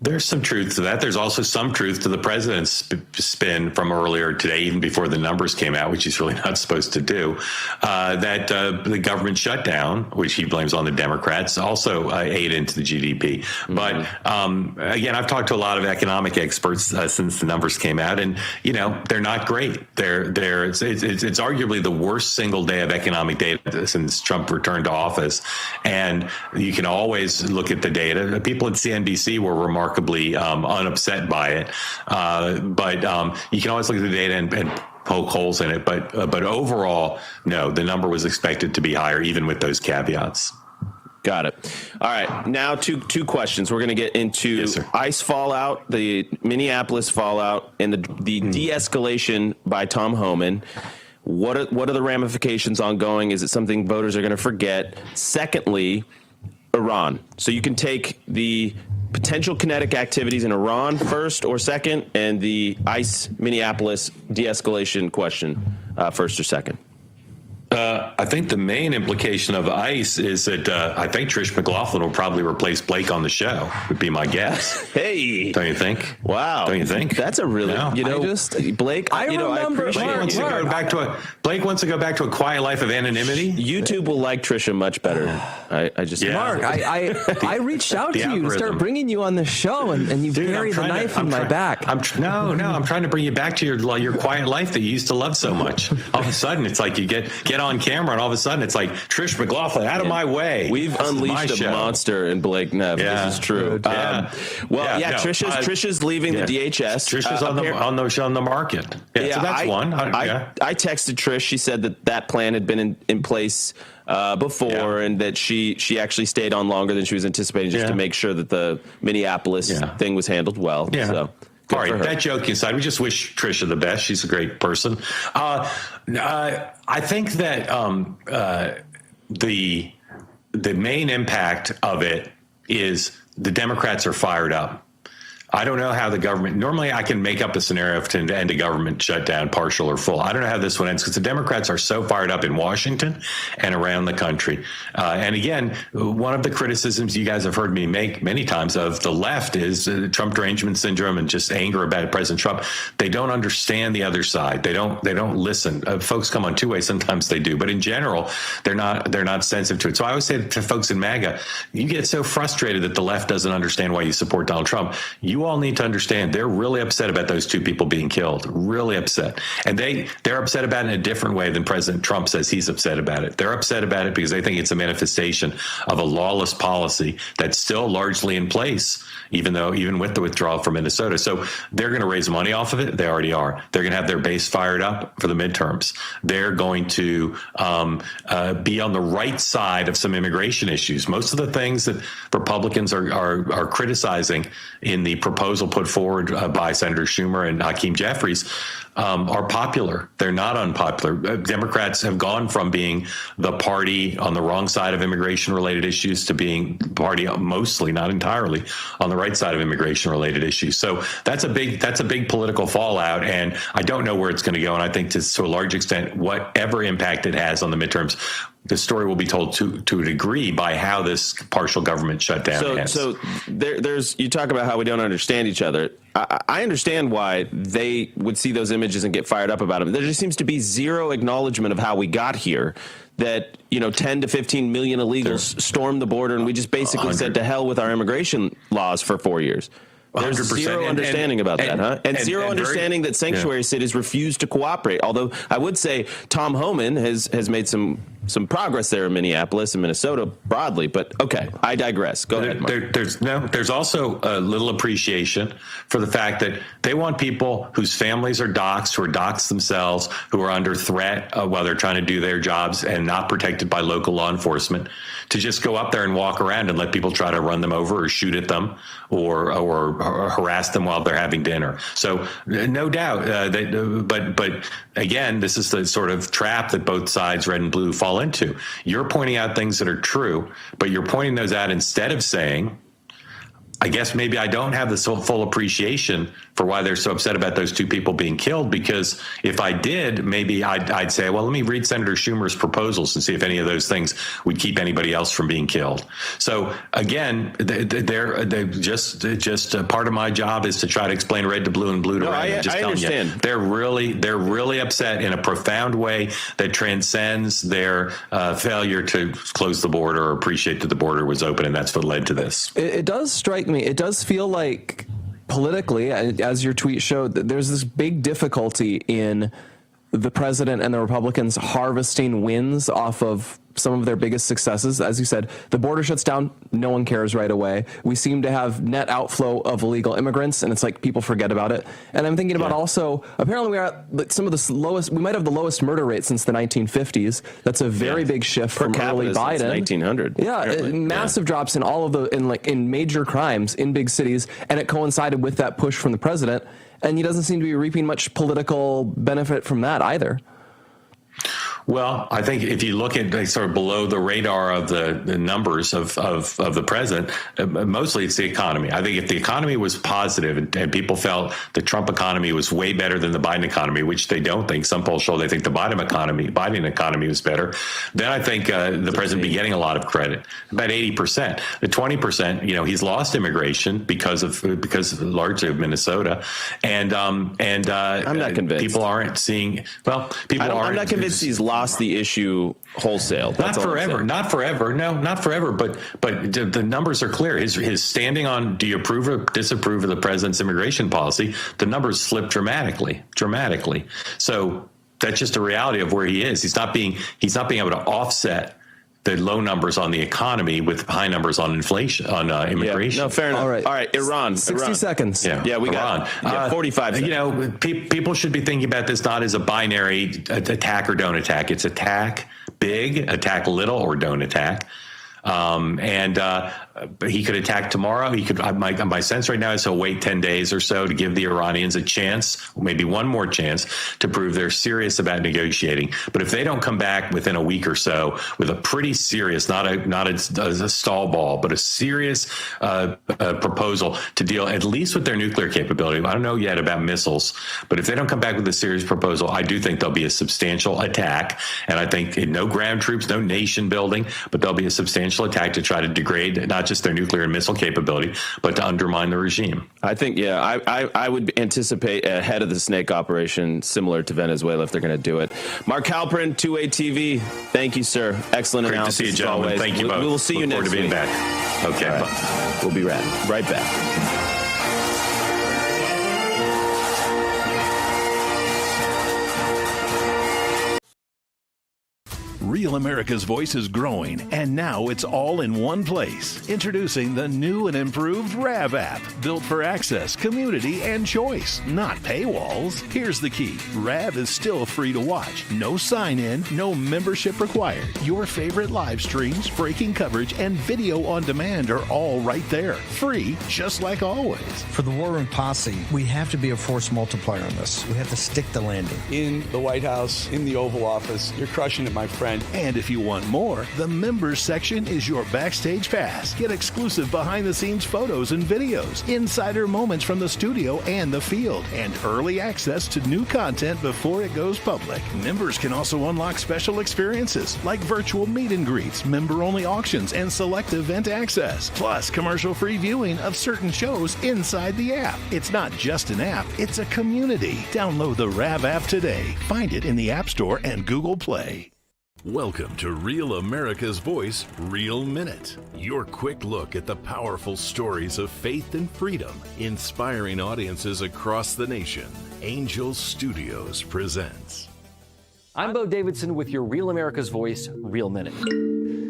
There's some truth to that. There's also some truth to the president's spin from earlier today, even before the numbers came out, which he's really not supposed to do, that the government shutdown, which he blames on the Democrats, also ate into the GDP. Mm-hmm. But again, I've talked to a lot of economic experts since the numbers came out, and they're not great. It's arguably the worst single day of economic data since Trump returned to office, and you can always look at the data. People at CNBC were remarkably unupset by it, but you can always look at the data and poke holes in it. But overall, no, the number was expected to be higher, even with those caveats. Got it. All right, now two questions. We're going to get into ICE fallout, the Minneapolis fallout, and the de-escalation by Tom Homan. What are the ramifications ongoing? Is it something voters are going to forget? Secondly, Iran. So you can take the potential kinetic activities in Iran first or second, and the ICE Minneapolis de-escalation question first or second. I think the main implication of ICE is that I think Trish McLaughlin will probably replace Blake on the show, would be my guess. Hey. Don't you think? Wow. Don't you think? That's a really, Blake, I Blake wants to go back to a quiet life of anonymity. YouTube will like Trisha much better. Mark, I reached out to you to start bringing you on the show, and you buried the knife in my back. I'm trying to bring you back to your quiet life that you used to love so much. All of a sudden, it's like you get on camera, and all of a sudden, it's like Trish McLaughlin, out of my way. We've unleashed a monster in Blake Neff. Yeah. This is true. Trisha's leaving the DHS. Trisha's on the market. So that's one. I texted Trish. She said that plan had been in place before, and that she actually stayed on longer than she was anticipating, just to make sure that the Minneapolis thing was handled well. Yeah. So, all right, that joke aside, we just wish Trisha the best. She's a great person. I think that the main impact of it is the Democrats are fired up. I don't know how the government, normally I can make up a scenario to end a government shutdown, partial or full. I don't know how this one ends because the Democrats are so fired up in Washington and around the country. And again, one of the criticisms you guys have heard me make many times of the left is Trump derangement syndrome and just anger about President Trump. They don't understand the other side. They don't listen. Folks come on two ways. Sometimes they do, but in general, they're not sensitive to it. So I always say to folks in MAGA, you get so frustrated that the left doesn't understand why you support Donald Trump. You all need to understand they're really upset about those two people being killed, really upset. And they're upset about it in a different way than President Trump says he's upset about it. They're upset about it because they think it's a manifestation of a lawless policy that's still largely in place, even with the withdrawal from Minnesota. So they're going to raise money off of it. They already are. They're going to have their base fired up for the midterms. They're going to be on the right side of some immigration issues. Most of the things that Republicans are criticizing in the proposal put forward by Senator Schumer and Hakeem Jeffries are popular. They're not unpopular. Democrats have gone from being the party on the wrong side of immigration-related issues to being the party mostly, not entirely, on the right side of immigration-related issues. So that's a big political fallout, and I don't know where it's going to go. And I think to a large extent, whatever impact it has on the midterms, the story will be told to a degree by how this partial government shutdown ends. So there's you talk about how we don't understand each other. I understand why they would see those images and get fired up about them. There just seems to be zero acknowledgement of how we got here. That 10 to 15 million illegals stormed the border, and we just basically said to hell with our immigration laws for 4 years. There's 100%. zero understanding about that, huh? And zero understanding that sanctuary cities refuse to cooperate. Although I would say Tom Homan has made some progress there in Minneapolis and Minnesota broadly, but okay, I digress. Go ahead, Mark. There's also a little appreciation for the fact that they want people whose families are doxxed, who are doxxed themselves, who are under threat while they're trying to do their jobs and not protected by local law enforcement, to just go up there and walk around and let people try to run them over or shoot at them or harass them while they're having dinner. So no doubt, but again, this is the sort of trap that both sides, red and blue, fall into. You're pointing out things that are true, but you're pointing those out instead of saying, I guess maybe I don't have the full appreciation for why they're so upset about those two people being killed, because if I did, maybe I'd say, well, let me read Senator Schumer's proposals and see if any of those things would keep anybody else from being killed. So again, they're just part of my job is to try to explain red to blue and blue to red. I understand. They're really upset in a profound way that transcends their failure to close the border or appreciate that the border was open, and that's what led to this. It does strike me. It does feel like politically, as your tweet showed, that there's this big difficulty in the president and the Republicans harvesting wins off of some of their biggest successes. As you said, the border shuts down, no one cares right away. We seem to have net outflow of illegal immigrants, and it's like people forget about it. And I'm thinking about also, apparently we are at some of the lowest, we might have the lowest murder rate since the 1950s. That's a very big shift from early Biden. 1900. Yeah, massive drops in all of in major crimes in big cities, and it coincided with that push from the president, and he doesn't seem to be reaping much political benefit from that either. Well, I think if you look at sort of below the radar of the numbers of the president, mostly it's the economy. I think if the economy was positive and people felt the Trump economy was way better than the Biden economy, which they don't think, some polls show they think the Biden economy was better, then I think the president would be getting a lot of credit, about 80%. The 20%, he's lost immigration because largely of Minnesota, and I'm not convinced. People aren't seeing. Well, people aren't. I'm not convinced he's lost the issue wholesale. Not forever. No, not forever. But the numbers are clear. His standing on do you approve or disapprove of the president's immigration policy? The numbers slip dramatically. So that's just a reality of where he is. He's not being able to offset the low numbers on the economy with high numbers on inflation, on immigration. Yeah, no, fair enough. All right, Iran. 60 seconds. Yeah, we got 45 seconds. People should be thinking about this not as a binary attack or don't attack. It's attack big, attack little, or don't attack. He could attack tomorrow. He could. My sense right now is he'll wait 10 days or so to give the Iranians a chance, maybe one more chance, to prove they're serious about negotiating. But if they don't come back within a week or so with a pretty serious, not a stall ball, but a serious proposal to deal at least with their nuclear capability. I don't know yet about missiles, but if they don't come back with a serious proposal, I do think there'll be a substantial attack. And I think no ground troops, no nation building, but there'll be a substantial attack to try to degrade not just their nuclear and missile capability, but to undermine the regime. I think, I would anticipate a head of the snake operation similar to Venezuela if they're going to do it. Mark Halperin, 2A TV. Thank you, sir. Excellent analysis. Great to see you, gentlemen. Thank you both. We will see you next week. Look forward to being back. Okay. Right. We'll be right back. Real America's Voice is growing, and now it's all in one place. Introducing the new and improved RAV app, built for access, community, and choice, not paywalls. Here's the key. RAV is still free to watch. No sign-in, no membership required. Your favorite live streams, breaking coverage, and video on demand are all right there. Free, just like always. For the War Room Posse, we have to be a force multiplier on this. We have to stick the landing. In the White House, in the Oval Office, you're crushing it, my friend. And if you want more, the members section is your backstage pass. Get exclusive behind-the-scenes photos and videos, insider moments from the studio and the field, and early access to new content before it goes public. Members can also unlock special experiences like virtual meet and greets, member-only auctions, and select event access, plus commercial-free viewing of certain shows inside the app. It's not just an app, it's a community. Download the RAV app today. Find it in the App Store and Google Play. Welcome to Real America's Voice, Real Minute. Your quick look at the powerful stories of faith and freedom, inspiring audiences across the nation. Angel Studios presents. I'm Bo Davidson with your Real America's Voice, Real Minute.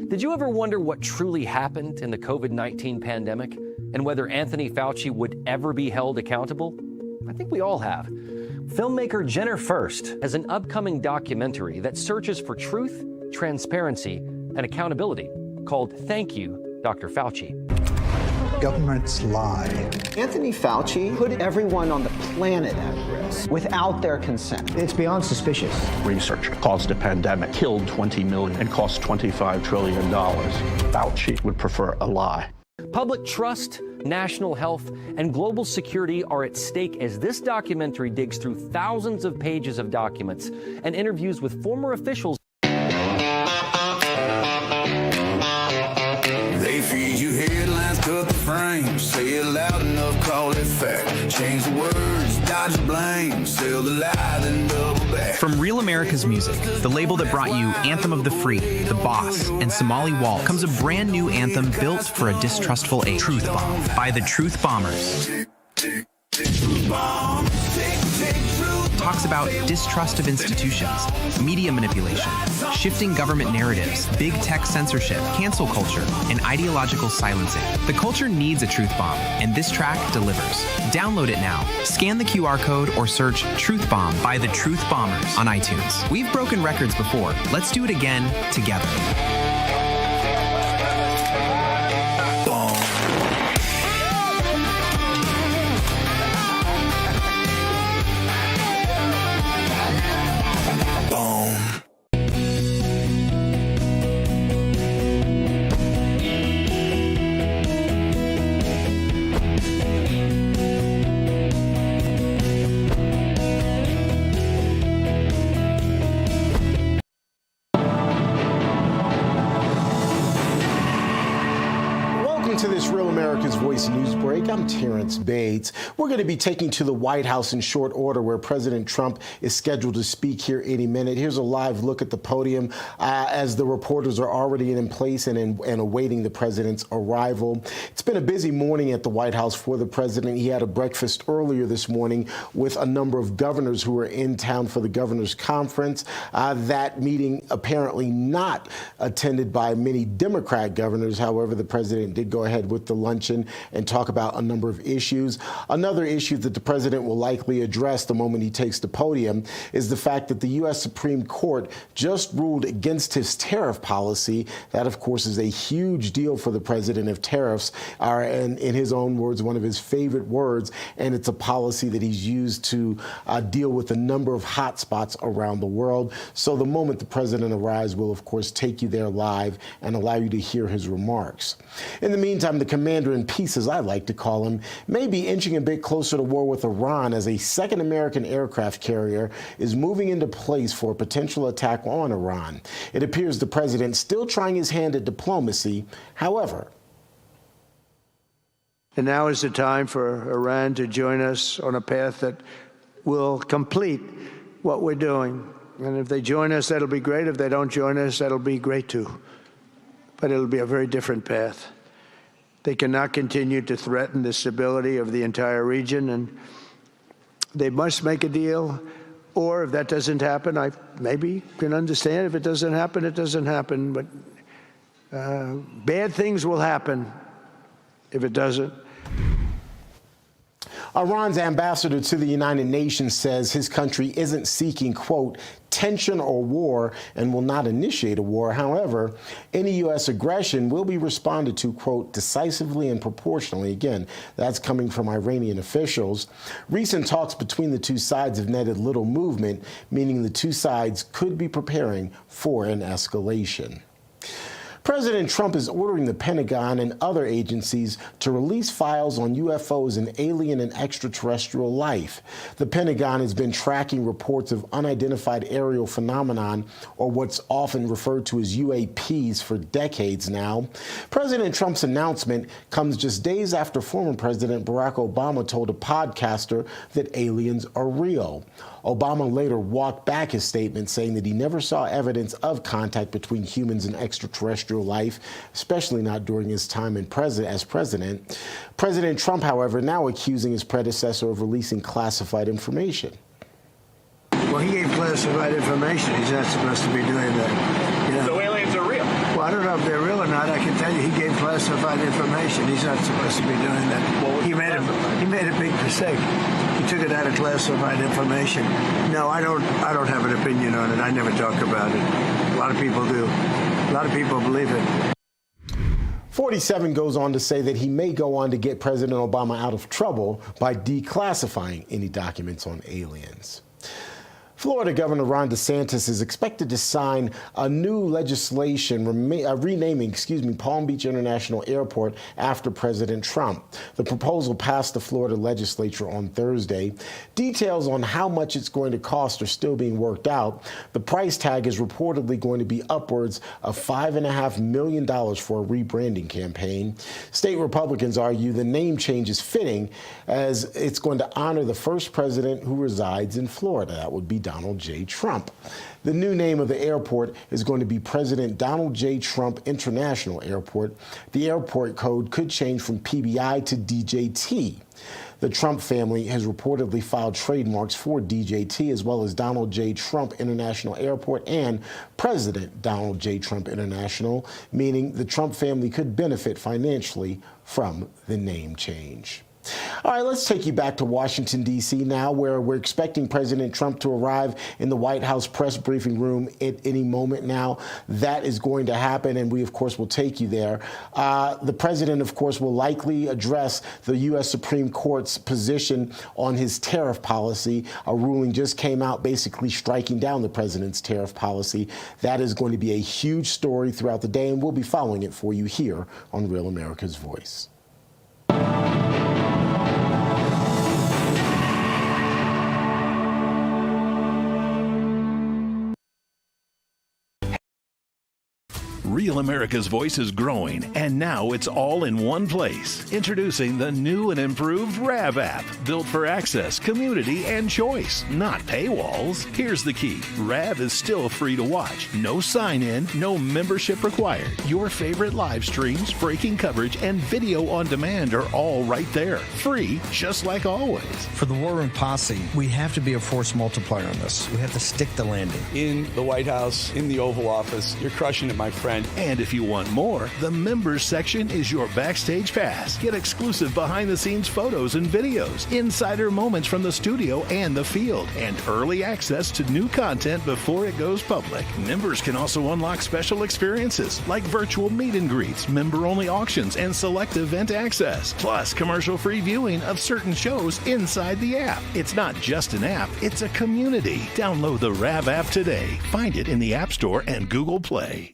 Did you ever wonder what truly happened in the COVID-19 pandemic and whether Anthony Fauci would ever be held accountable? I think we all have. Filmmaker Jenner First has an upcoming documentary that searches for truth, transparency, and accountability called Thank You, Dr. Fauci. Governments lie. Anthony Fauci put everyone on the planet at risk without their consent. It's beyond suspicious. Research caused a pandemic, killed 20 million, and cost $25 trillion. Fauci would prefer a lie. Public trust, national health, and global security are at stake as this documentary digs through thousands of pages of documents and interviews with former officials. They feed you headlines, cut the frame, say it loud enough, call it fact. Change the words, dodge the blame, sell the lie, then double back. From Real America's Music, the label that brought you Anthem of the Free, The Boss, and Somali Waltz, comes a brand new anthem built for a distrustful age. Truth Bomb by the Truth Bombers. Talks about distrust of institutions, media manipulation, shifting government narratives, big tech censorship, cancel culture, and ideological silencing. The culture needs a truth bomb, and this track delivers. Download it now. Scan the QR code or search Truth Bomb by the Truth Bombers on iTunes. We've broken records before. Let's do it again together. Welcome to this Real America's Voice news break. I'm Terrence Bates. We're going to be taking to the White House in short order, where President Trump is scheduled to speak here any minute. Here's a live look at the podium as the reporters are already in place and awaiting the president's arrival. It's been a busy morning at the White House for the president. He had a breakfast earlier this morning with a number of governors who were in town for the governor's conference. That meeting apparently not attended by many Democrat governors. However, the president did go ahead with the luncheon and talk about a number of issues. Another issue that the president will likely address the moment he takes the podium is the fact that the U.S. Supreme Court just ruled against his tariff policy. That, of course, is a huge deal for the president if tariffs are, in his own words, one of his favorite words, and it's a policy that he's used to deal with a number of hot spots around the world. So the moment the president arrives, we'll, of course, take you there live and allow you to hear his remarks. In the meantime, the commander-in-chief, as I like to call him, may be inching a bit closer to war with Iran as a second American aircraft carrier is moving into place for a potential attack on Iran. It appears the president still trying his hand at diplomacy. However, and now is the time for Iran to join us on a path that will complete what we're doing. And if they join us, that'll be great. If they don't join us, that'll be great too. But it'll be a very different path. They cannot continue to threaten the stability of the entire region, and they must make a deal. Or if that doesn't happen, I maybe can understand. If it doesn't happen, it doesn't happen. But bad things will happen if it doesn't. Iran's ambassador to the United Nations says his country isn't seeking, quote, tension or war and will not initiate a war. However, any U.S. aggression will be responded to, quote, decisively and proportionally. Again, that's coming from Iranian officials. Recent talks between the two sides have netted little movement, meaning the two sides could be preparing for an escalation. President Trump is ordering the Pentagon and other agencies to release files on UFOs and alien and extraterrestrial life. The Pentagon has been tracking reports of unidentified aerial phenomenon, or what's often referred to as UAPs, for decades now. President Trump's announcement comes just days after former President Barack Obama told a podcaster that aliens are real. Obama later walked back his statement, saying that he never saw evidence of contact between humans and extraterrestrial life, especially not during his time as president. President Trump, however, now accusing his predecessor of releasing classified information. Well, he gave classified information. He's not supposed to be doing that. You know? So aliens are real? Well, I don't know if they're real or not. I can tell you he gave classified information. He's not supposed to be doing that. He made a big mistake. He took it out of classified information. No, I don't have an opinion on it. I never talk about it. A lot of people do. A lot of people believe it. 47 goes on to say that he may go on to get President Obama out of trouble by declassifying any documents on aliens. Florida Governor Ron DeSantis is expected to sign a new legislation renaming Palm Beach International Airport after President Trump. The proposal passed the Florida legislature on Thursday. Details on how much it's going to cost are still being worked out. The price tag is reportedly going to be upwards of $5.5 million for a rebranding campaign. State Republicans argue the name change is fitting, as it's going to honor the first president who resides in Florida. That would be Donald J. Trump. The new name of the airport is going to be President Donald J. Trump International Airport. The airport code could change from PBI to DJT. The Trump family has reportedly filed trademarks for DJT, as well as Donald J. Trump International Airport and President Donald J. Trump International, meaning the Trump family could benefit financially from the name change. All right, let's take you back to Washington, D.C. now, where we're expecting President Trump to arrive in the White House press briefing room at any moment now. That is going to happen, and we, of course, will take you there. The president, of course, will likely address the U.S. Supreme Court's position on his tariff policy. A ruling just came out basically striking down the president's tariff policy. That is going to be a huge story throughout the day, and we'll be following it for you here on Real America's Voice. Real America's Voice is growing, and now it's all in one place. Introducing the new and improved RAV app, built for access, community, and choice, not paywalls. Here's the key. RAV is still free to watch. No sign-in, no membership required. Your favorite live streams, breaking coverage, and video on demand are all right there. Free, just like always. For the War Room Posse, we have to be a force multiplier on this. We have to stick the landing. In the White House, in the Oval Office, you're crushing it, my friend. And if you want more, the members section is your backstage pass. Get exclusive behind-the-scenes photos and videos, insider moments from the studio and the field, and early access to new content before it goes public. Members can also unlock special experiences like virtual meet and greets, member-only auctions, and select event access, plus commercial-free viewing of certain shows inside the app. It's not just an app, it's a community. Download the RAV app today. Find it in the App Store and Google Play.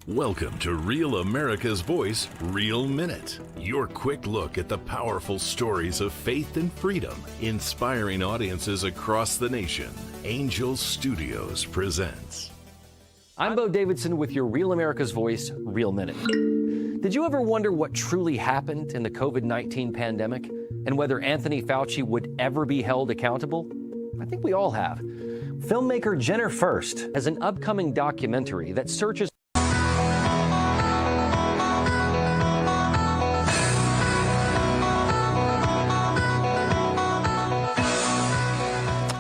Welcome to Real America's Voice, Real Minute. Your quick look at the powerful stories of faith and freedom, inspiring audiences across the nation. Angel Studios presents. I'm Bo Davidson with your Real America's Voice, Real Minute. Did you ever wonder what truly happened in the COVID-19 pandemic and whether Anthony Fauci would ever be held accountable? I think we all have. Filmmaker Jenner First has an upcoming documentary that searches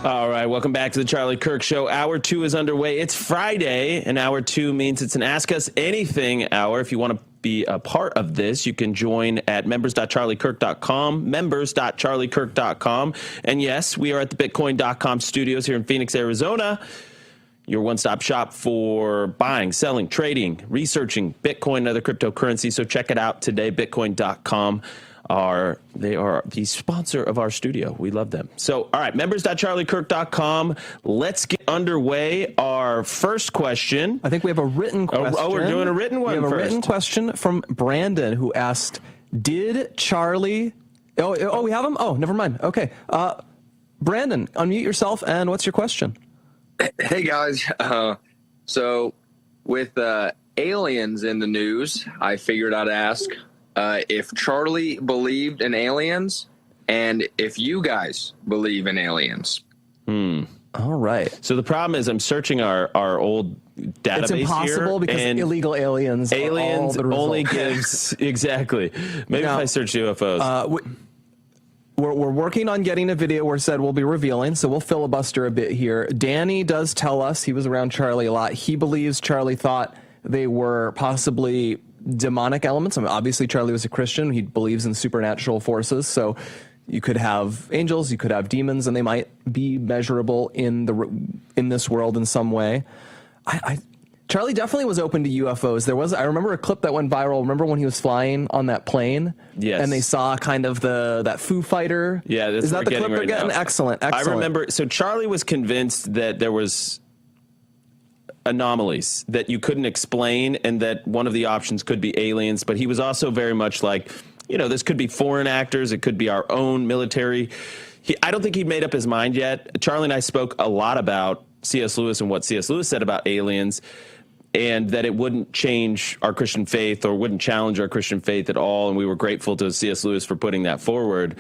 All right, welcome back to the Charlie Kirk Show. Hour 2 is underway. It's Friday, and Hour 2 means it's an Ask Us Anything hour. If you want to be a part of this, you can join at members.charliekirk.com, members.charliekirk.com. And yes, we are at the Bitcoin.com studios here in Phoenix, Arizona, your one-stop shop for buying, selling, trading, researching Bitcoin and other cryptocurrencies. So check it out today, Bitcoin.com. They are the sponsor of our studio. We love them. So, all right, members.charliekirk.com. Let's get underway. Our first question. I think we have a written question. Oh, we're doing a written one first. We have a written question from Brandon, who asked, did Charlie... Oh, we have him? Oh, never mind. Okay. Brandon, unmute yourself, and what's your question? Hey, guys. So, with aliens in the news, I figured I'd ask... if Charlie believed in aliens and if you guys believe in aliens. All right. So the problem is I'm searching our old database. It's impossible here, because and illegal aliens only gives exactly. Maybe now, if I search UFOs. We're working on getting a video where said we'll be revealing, so we'll filibuster a bit here. Danny does tell us, he was around Charlie a lot, he believes Charlie thought they were possibly demonic elements. I mean, obviously, Charlie was a Christian. He believes in supernatural forces. So you could have angels, you could have demons, and they might be measurable in this world in some way. Charlie definitely was open to UFOs. I remember a clip that went viral. Remember when he was flying on that plane? Yes. And they saw kind of that Foo Fighter? Yeah, that's is that the clip they're getting? Now. Excellent. I remember. So Charlie was convinced that there was anomalies that you couldn't explain and that one of the options could be aliens, but he was also very much like, this could be foreign actors, it could be our own military. I don't think he'd made up his mind yet. Charlie and I spoke a lot about C.S. Lewis and what C.S. Lewis said about aliens, and that it wouldn't change our Christian faith or wouldn't challenge our Christian faith at all, and we were grateful to C.S. Lewis for putting that forward.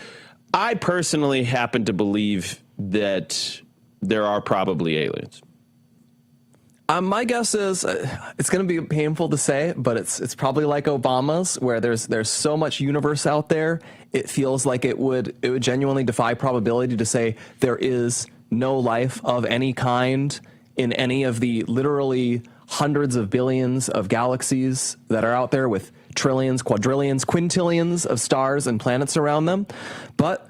I personally happen to believe that there are probably aliens. My guess is it's going to be painful to say, but it's probably like Obama's, where there's so much universe out there. It feels like it would genuinely defy probability to say there is no life of any kind in any of the literally hundreds of billions of galaxies that are out there with trillions, quadrillions, quintillions of stars and planets around them. But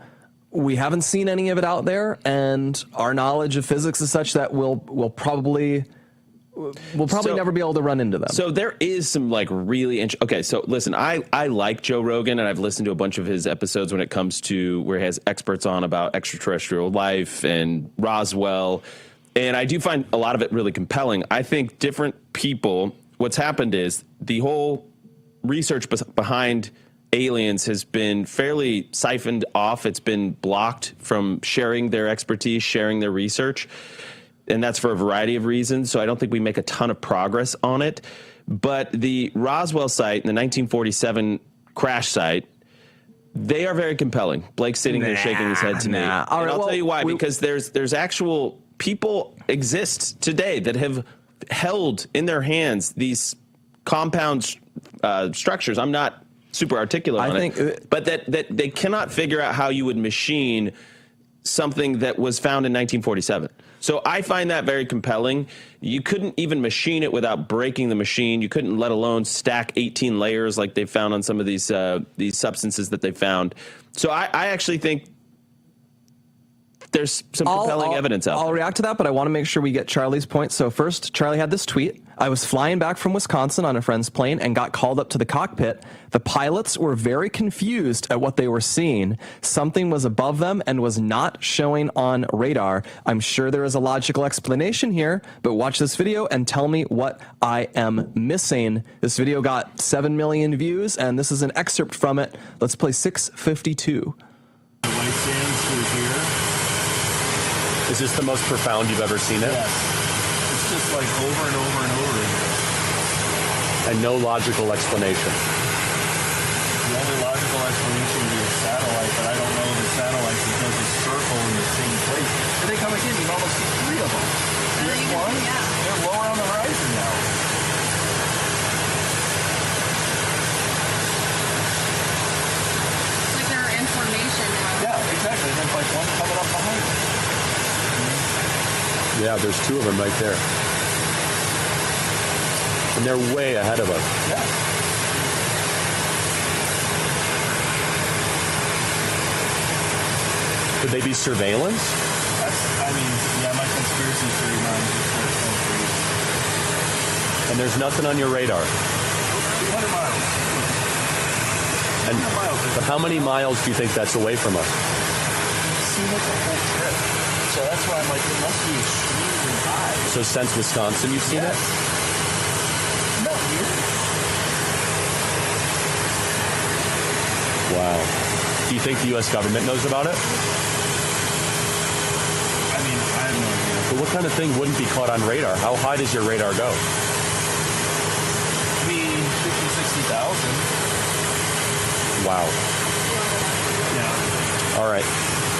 we haven't seen any of it out there, and our knowledge of physics is such that we'll probably never be able to run into them. So there is some really interesting. Okay, so listen, I like Joe Rogan, and I've listened to a bunch of his episodes when it comes to where he has experts on about extraterrestrial life and Roswell, and I do find a lot of it really compelling. I think different people, what's happened is the whole research behind aliens has been fairly siphoned off. It's been blocked from sharing their expertise, sharing their research. And that's for a variety of reasons. So I don't think we make a ton of progress on it. But the Roswell site, the 1947 crash site, they are very compelling. Blake's sitting there shaking his head to me. And I'll tell you why, because there's actual people exist today that have held in their hands these compound structures. I'm not super articulate on it, but that they cannot figure out how you would machine something that was found in 1947. So I find that very compelling. You couldn't even machine it without breaking the machine. You couldn't, let alone stack 18 layers like they found on some of these substances that they found. So I actually think there's some compelling evidence out there. I'll react to that, but I want to make sure we get Charlie's point. So first, Charlie had this tweet. I was flying back from Wisconsin on a friend's plane and got called up to the cockpit. The pilots were very confused at what they were seeing. Something was above them and was not showing on radar. I'm sure there is a logical explanation here, but watch this video and tell me what I am missing. This video got 7 million views, and this is an excerpt from it. Let's play 652. The white sands through here. Is this the most profound you've ever seen it? Yes. It's just like over and over and over again. And no logical explanation. The only logical explanation would be a satellite, but I don't know the satellite that does a circle in the same place. And they come again, you almost see 3 of them. Here's one. Yeah. They're lower on the horizon now. It's like they're in formation now. Yeah, exactly. And there's like one coming up behind them. Yeah, there's 2 of them right there. And they're way ahead of us. Yeah. Could they be surveillance? My conspiracy theory mind just so crazy. And there's nothing on your radar? 200 miles. But how many miles do you think that's away from us? I've seen it the whole trip. So that's why I'm like, it must be extremely high. So since Wisconsin, you've seen it? No, here. Wow. Do you think the U.S. government knows about it? I have no idea. But what kind of thing wouldn't be caught on radar? How high does your radar go? 50,000, 60,000. Wow. Yeah. All right.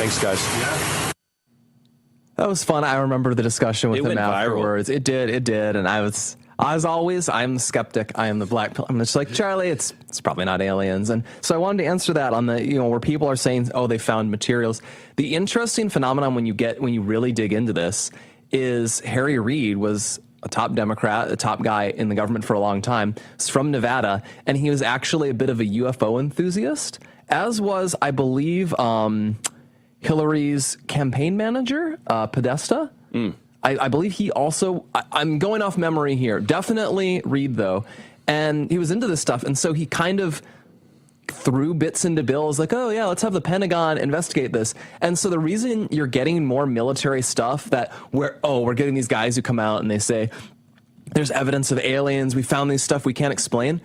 Thanks, guys. Yeah. That was fun. I remember the discussion with him afterwards. It did. And I was, as always, I'm the skeptic. I am the black pill. I'm just like, Charlie, it's probably not aliens. And so I wanted to answer that on the, where people are saying, oh, they found materials. The interesting phenomenon when you really dig into this is Harry Reid was a top Democrat, a top guy in the government for a long time. He's from Nevada, and he was actually a bit of a UFO enthusiast, as was, I believe, Hillary's campaign manager, Podesta. I believe he also, I'm going off memory here, definitely Reid though, and he was into this stuff, and so he kind of threw bits into bills like, oh yeah, let's have the Pentagon investigate this. And so the reason you're getting more military stuff that we're getting these guys who come out and they say, there's evidence of aliens, we found these stuff we can't explain.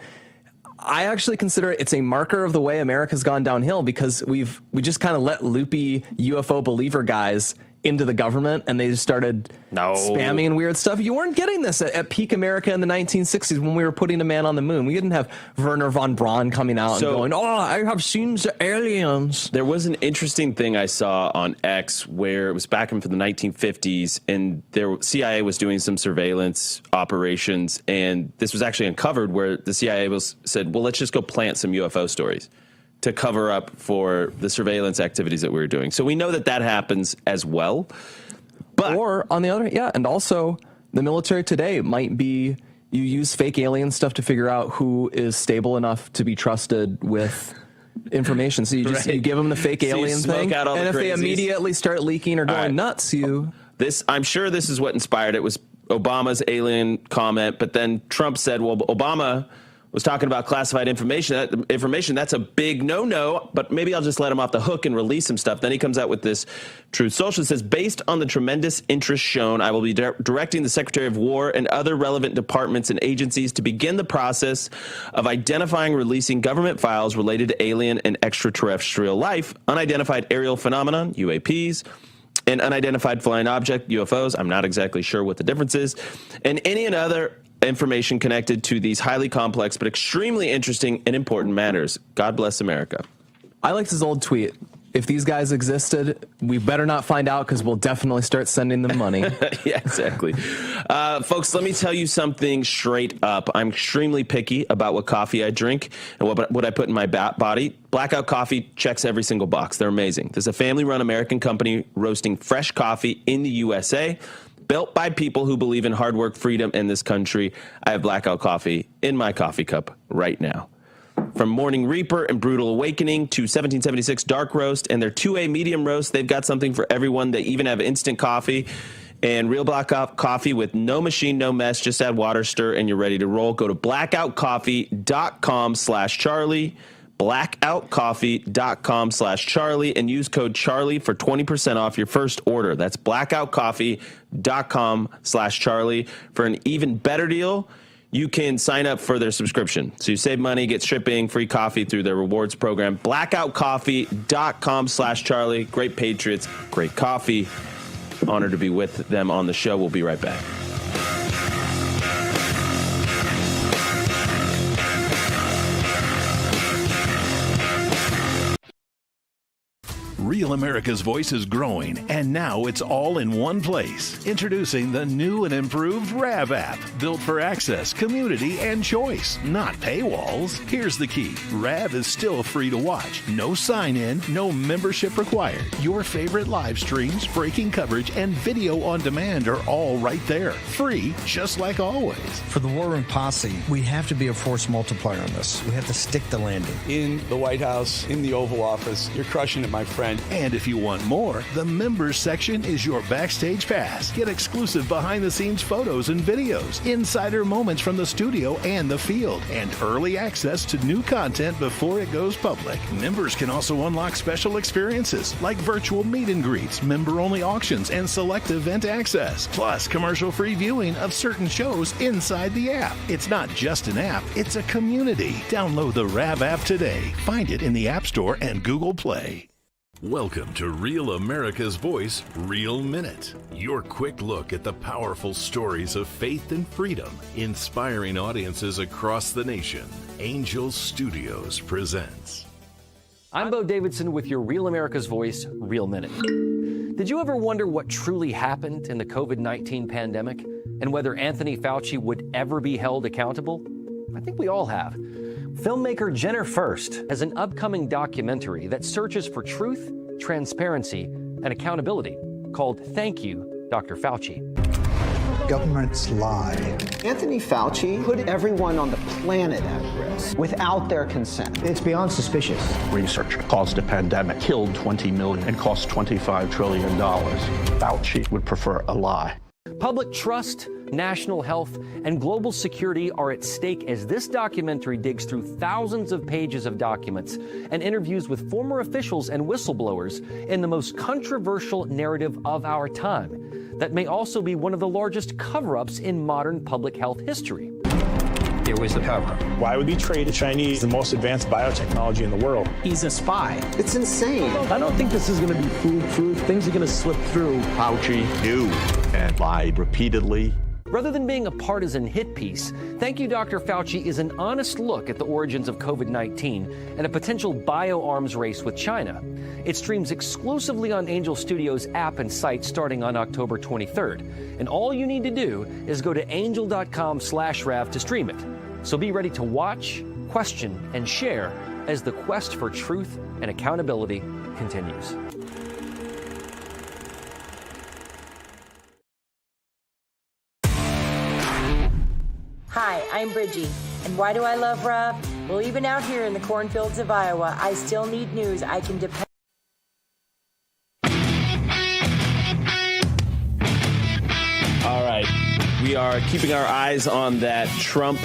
I actually consider it's a marker of the way America's gone downhill, because we just kind of let loopy UFO believer guys into the government, and they just started spamming weird stuff. You weren't getting this at peak America in the 1960s when we were putting a man on the moon. We didn't have Werner von Braun coming out and going, oh, I have seen the aliens. There was an interesting thing I saw on X where it was back in the 1950s, and CIA was doing some surveillance operations, and this was actually uncovered where the CIA said, well, let's just go plant some UFO stories to cover up for the surveillance activities that we were doing. So we know that happens as well. But or on the other, and also the military today might be, you use fake alien stuff to figure out who is stable enough to be trusted with information. So you just you give them the fake alien thing, and if they immediately start leaking or going nuts, I'm sure this is what inspired it, was Obama's alien comment, but then Trump said, well, Obama was talking about classified information. That's a big no-no, but maybe I'll just let him off the hook and release some stuff. Then he comes out with this Truth Social. It says, based on the tremendous interest shown, I will be directing the Secretary of War and other relevant departments and agencies to begin the process of identifying and releasing government files related to alien and extraterrestrial life, unidentified aerial phenomenon, UAPs, and unidentified flying object, UFOs. I'm not exactly sure what the difference is, and any and other information connected to these highly complex but extremely interesting and important matters. God bless America. I liked his old tweet. If these guys existed, we better not find out because we'll definitely start sending them money. Yeah, exactly. Folks, let me tell you something straight up. I'm extremely picky about what coffee I drink and what I put in my body. Blackout Coffee checks every single box. They're amazing. There's a family-run American company roasting fresh coffee in the USA, built by people who believe in hard work, freedom, in this country. I have Blackout Coffee in my coffee cup right now. From Morning Reaper and Brutal Awakening to 1776 Dark Roast and their 2A Medium Roast, they've got something for everyone. They even have instant coffee and real Blackout Coffee with no machine, no mess. Just add water, stir, and you're ready to roll. Go to blackoutcoffee.com/Charlie, blackoutcoffee.com/Charlie, and use code Charlie for 20% off your first order. That's blackoutcoffee.com/Charlie. For an even better deal, you can sign up for their subscription. So you save money, get shipping, free coffee through their rewards program. Blackoutcoffee.com/Charlie. Great Patriots, great coffee. Honored to be with them on the show. We'll be right back. Real America's Voice is growing, and now it's all in one place. Introducing the new and improved RAV app, built for access, community, and choice, not paywalls. Here's the key. RAV is still free to watch. No sign-in, no membership required. Your favorite live streams, breaking coverage, and video on demand are all right there. Free, just like always. For the War Room Posse, we have to be a force multiplier on this. We have to stick the landing. In the White House, in the Oval Office, you're crushing it, my friend. And if you want more, the members section is your backstage pass. Get exclusive behind-the-scenes photos and videos, insider moments from the studio and the field, and early access to new content before it goes public. Members can also unlock special experiences like virtual meet and greets, member-only auctions, and select event access, plus commercial-free viewing of certain shows inside the app. It's not just an app, it's a community. Download the RAV app today. Find it in the App Store and Google Play. Welcome to Real America's Voice, Real Minute. Your quick look at the powerful stories of faith and freedom, inspiring audiences across the nation. Angel Studios presents. I'm Bo Davidson with your Real America's Voice, Real Minute. Did you ever wonder what truly happened in the COVID-19 pandemic and whether Anthony Fauci would ever be held accountable? I think we all have. Filmmaker Jenner First has an upcoming documentary that searches for truth, transparency, and accountability called Thank You, Dr. Fauci. Governments lie. Anthony Fauci put everyone on the planet at risk without their consent. It's beyond suspicious. Research caused a pandemic, killed 20 million, and cost $25 trillion. Fauci would prefer a lie. Public trust, national health, and global security are at stake as this documentary digs through thousands of pages of documents and interviews with former officials and whistleblowers in the most controversial narrative of our time that may also be one of the largest cover-ups in modern public health history. It was the cover. Why would he trade the Chinese the most advanced biotechnology in the world? He's a spy. It's insane. I don't think this is going to be foolproof. Things are going to slip through. Fauci knew and lied repeatedly. Rather than being a partisan hit piece, Thank You, Dr. Fauci is an honest look at the origins of COVID-19 and a potential bioarms race with China. It streams exclusively on Angel Studios app and site starting on October 23rd. And all you need to do is go to angel.com/RAV to stream it. So be ready to watch, question, and share as the quest for truth and accountability continues. Hi, I'm Bridgie. And why do I love Rob? Well, even out here in the cornfields of Iowa, I still need news I can depend on. All right. We are keeping our eyes on that Trump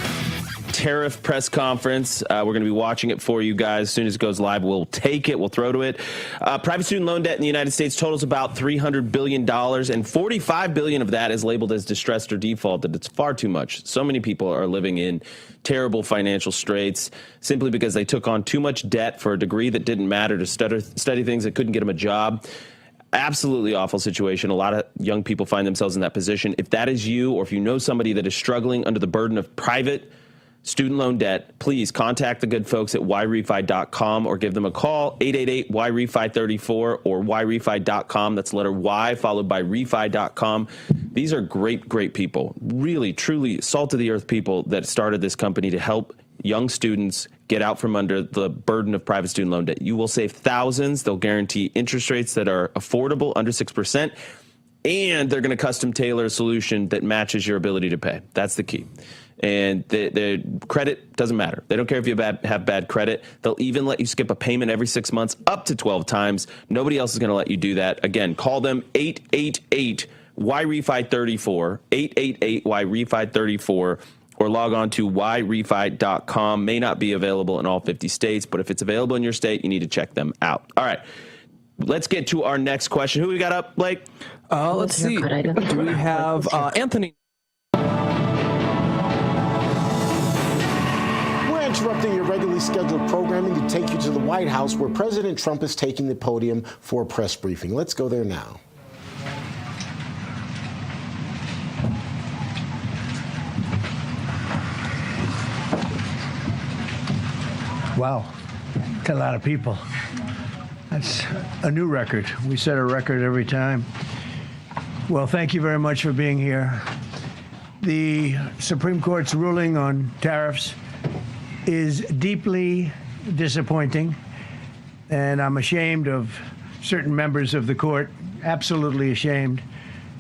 tariff press conference. We're going to be watching it for you guys. As soon as it goes live, we'll take it. We'll throw to it. Private student loan debt in the United States totals about $300 billion, and $45 billion of that is labeled as distressed or defaulted. It's far too much. So many people are living in terrible financial straits simply because they took on too much debt for a degree that didn't matter to study things that couldn't get them a job. Absolutely awful situation. A lot of young people find themselves in that position. If that is you, or if you know somebody that is struggling under the burden of private student loan debt, please contact the good folks at yrefi.com or give them a call, 888-YREFI34 or yrefi.com. That's letter Y followed by refi.com. These are great, great people, really, truly salt-of-the-earth people that started this company to help young students get out from under the burden of private student loan debt. You will save thousands. They'll guarantee interest rates that are affordable, under 6%, and they're going to custom tailor a solution that matches your ability to pay. That's the key. And the credit doesn't matter. They don't care if you have bad credit. They'll even let you skip a payment every 6 months up to 12 times. Nobody else is going to let you do that. Again, call them 888-YREFI34, 888-YREFI34, or log on to yrefi.com. May not be available in all 50 states, but if it's available in your state, you need to check them out. All right. Let's get to our next question. Who we got up, Blake? Let's see. Do we have Anthony? Interrupting your regularly scheduled programming to take you to the White House, where President Trump is taking the podium for a press briefing. Let's go there now. Wow, that's a lot of people. That's a new record. We set a record every time. Well, thank you very much for being here. The Supreme Court's ruling on tariffs is deeply disappointing, and I'm ashamed of certain members of the court, absolutely ashamed,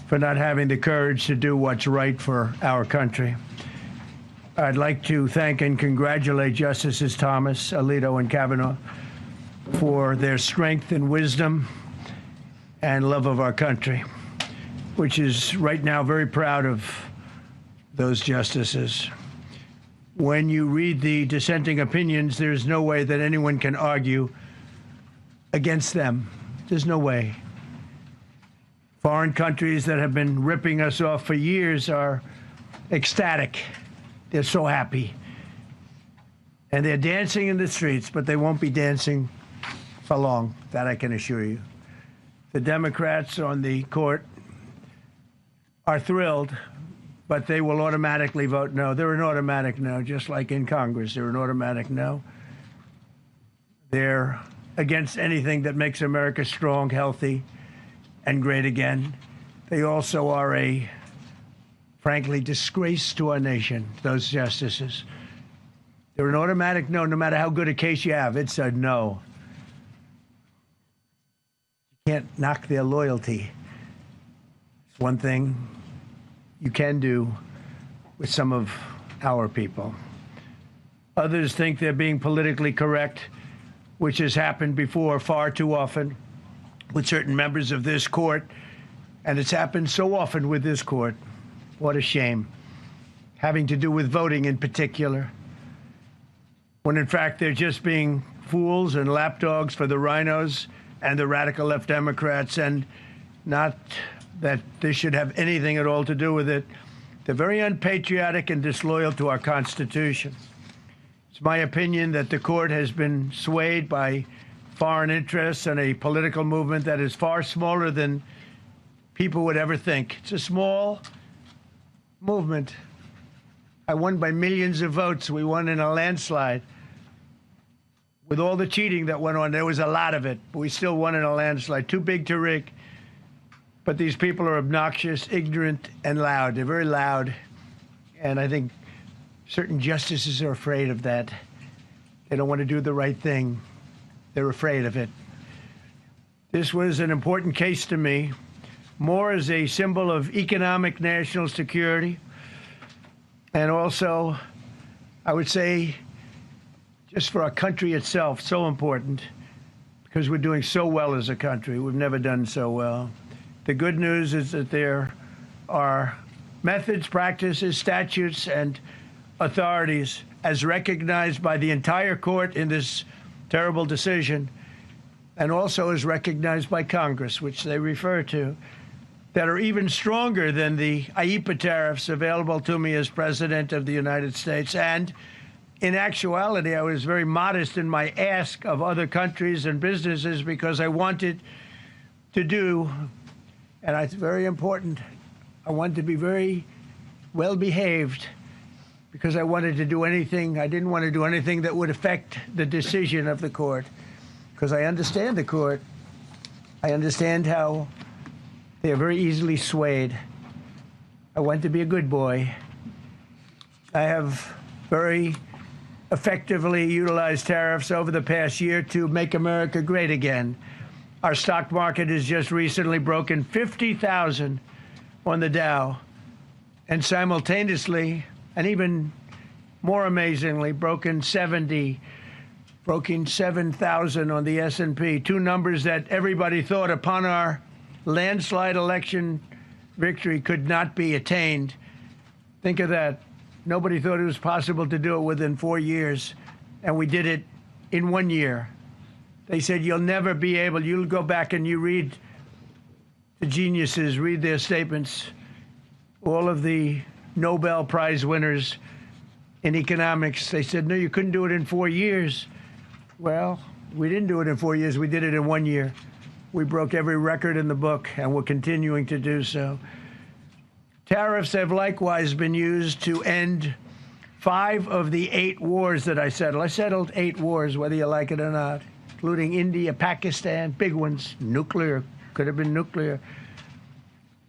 for not having the courage to do what's right for our country. I'd like to thank and congratulate Justices Thomas, Alito, and Kavanaugh for their strength and wisdom and love of our country, which is right now very proud of those justices. When you read the dissenting opinions, there's no way that anyone can argue against them. There's no way. Foreign countries that have been ripping us off for years are ecstatic. They're so happy. And they're dancing in the streets, but they won't be dancing for long, that I can assure you. The Democrats on the court are thrilled, but they will automatically vote no. They're an automatic no, just like in Congress. They're an automatic no. They're against anything that makes America strong, healthy, and great again. They also are a, frankly, disgrace to our nation, those justices. They're an automatic no, no matter how good a case you have. It's a no. You can't knock their loyalty. It's one thing you can do with some of our people. Others think they're being politically correct, which has happened before far too often with certain members of this court, and it's happened so often with this court. What a shame. Having to do with voting in particular, when in fact they're just being fools and lapdogs for the rhinos and the radical left Democrats, and not that this should have anything at all to do with it. They're very unpatriotic and disloyal to our Constitution. It's my opinion that the court has been swayed by foreign interests and a political movement that is far smaller than people would ever think. It's a small movement. I won by millions of votes. We won in a landslide. With all the cheating that went on, there was a lot of it, but we still won in a landslide. Too big to rig. But these people are obnoxious, ignorant, and loud. They're very loud. And I think certain justices are afraid of that. They don't want to do the right thing. They're afraid of it. This was an important case to me, more as a symbol of economic national security. And also, I would say, just for our country itself, so important, because we're doing so well as a country. We've never done so well. The good news is that there are methods, practices, statutes, and authorities, as recognized by the entire court in this terrible decision, and also as recognized by Congress, which they refer to, that are even stronger than the IEEPA tariffs available to me as President of the United States. And in actuality, I was very modest in my ask of other countries and businesses because I wanted to do, and it's very important. I wanted to be very well behaved because I wanted to do anything. I didn't want to do anything that would affect the decision of the court, because I understand the court. I understand how they are very easily swayed. I want to be a good boy. I have very effectively utilized tariffs over the past year to make America great again. Our stock market has just recently broken 50,000 on the Dow, and simultaneously, and even more amazingly, broken 7,000 on the S&P, two numbers that everybody thought upon our landslide election victory could not be attained. Think of that. Nobody thought it was possible to do it within 4 years, and we did it in 1 year. They said, you'll never be able, you'll go back and you read the geniuses, read their statements, all of the Nobel Prize winners in economics. They said, no, you couldn't do it in 4 years. Well, we didn't do it in 4 years. We did it in 1 year. We broke every record in the book, and we're continuing to do so. Tariffs have likewise been used to end 5 of the 8 wars that I settled. I settled 8 wars, whether you like it or not, including India, Pakistan, big ones, nuclear, could have been nuclear.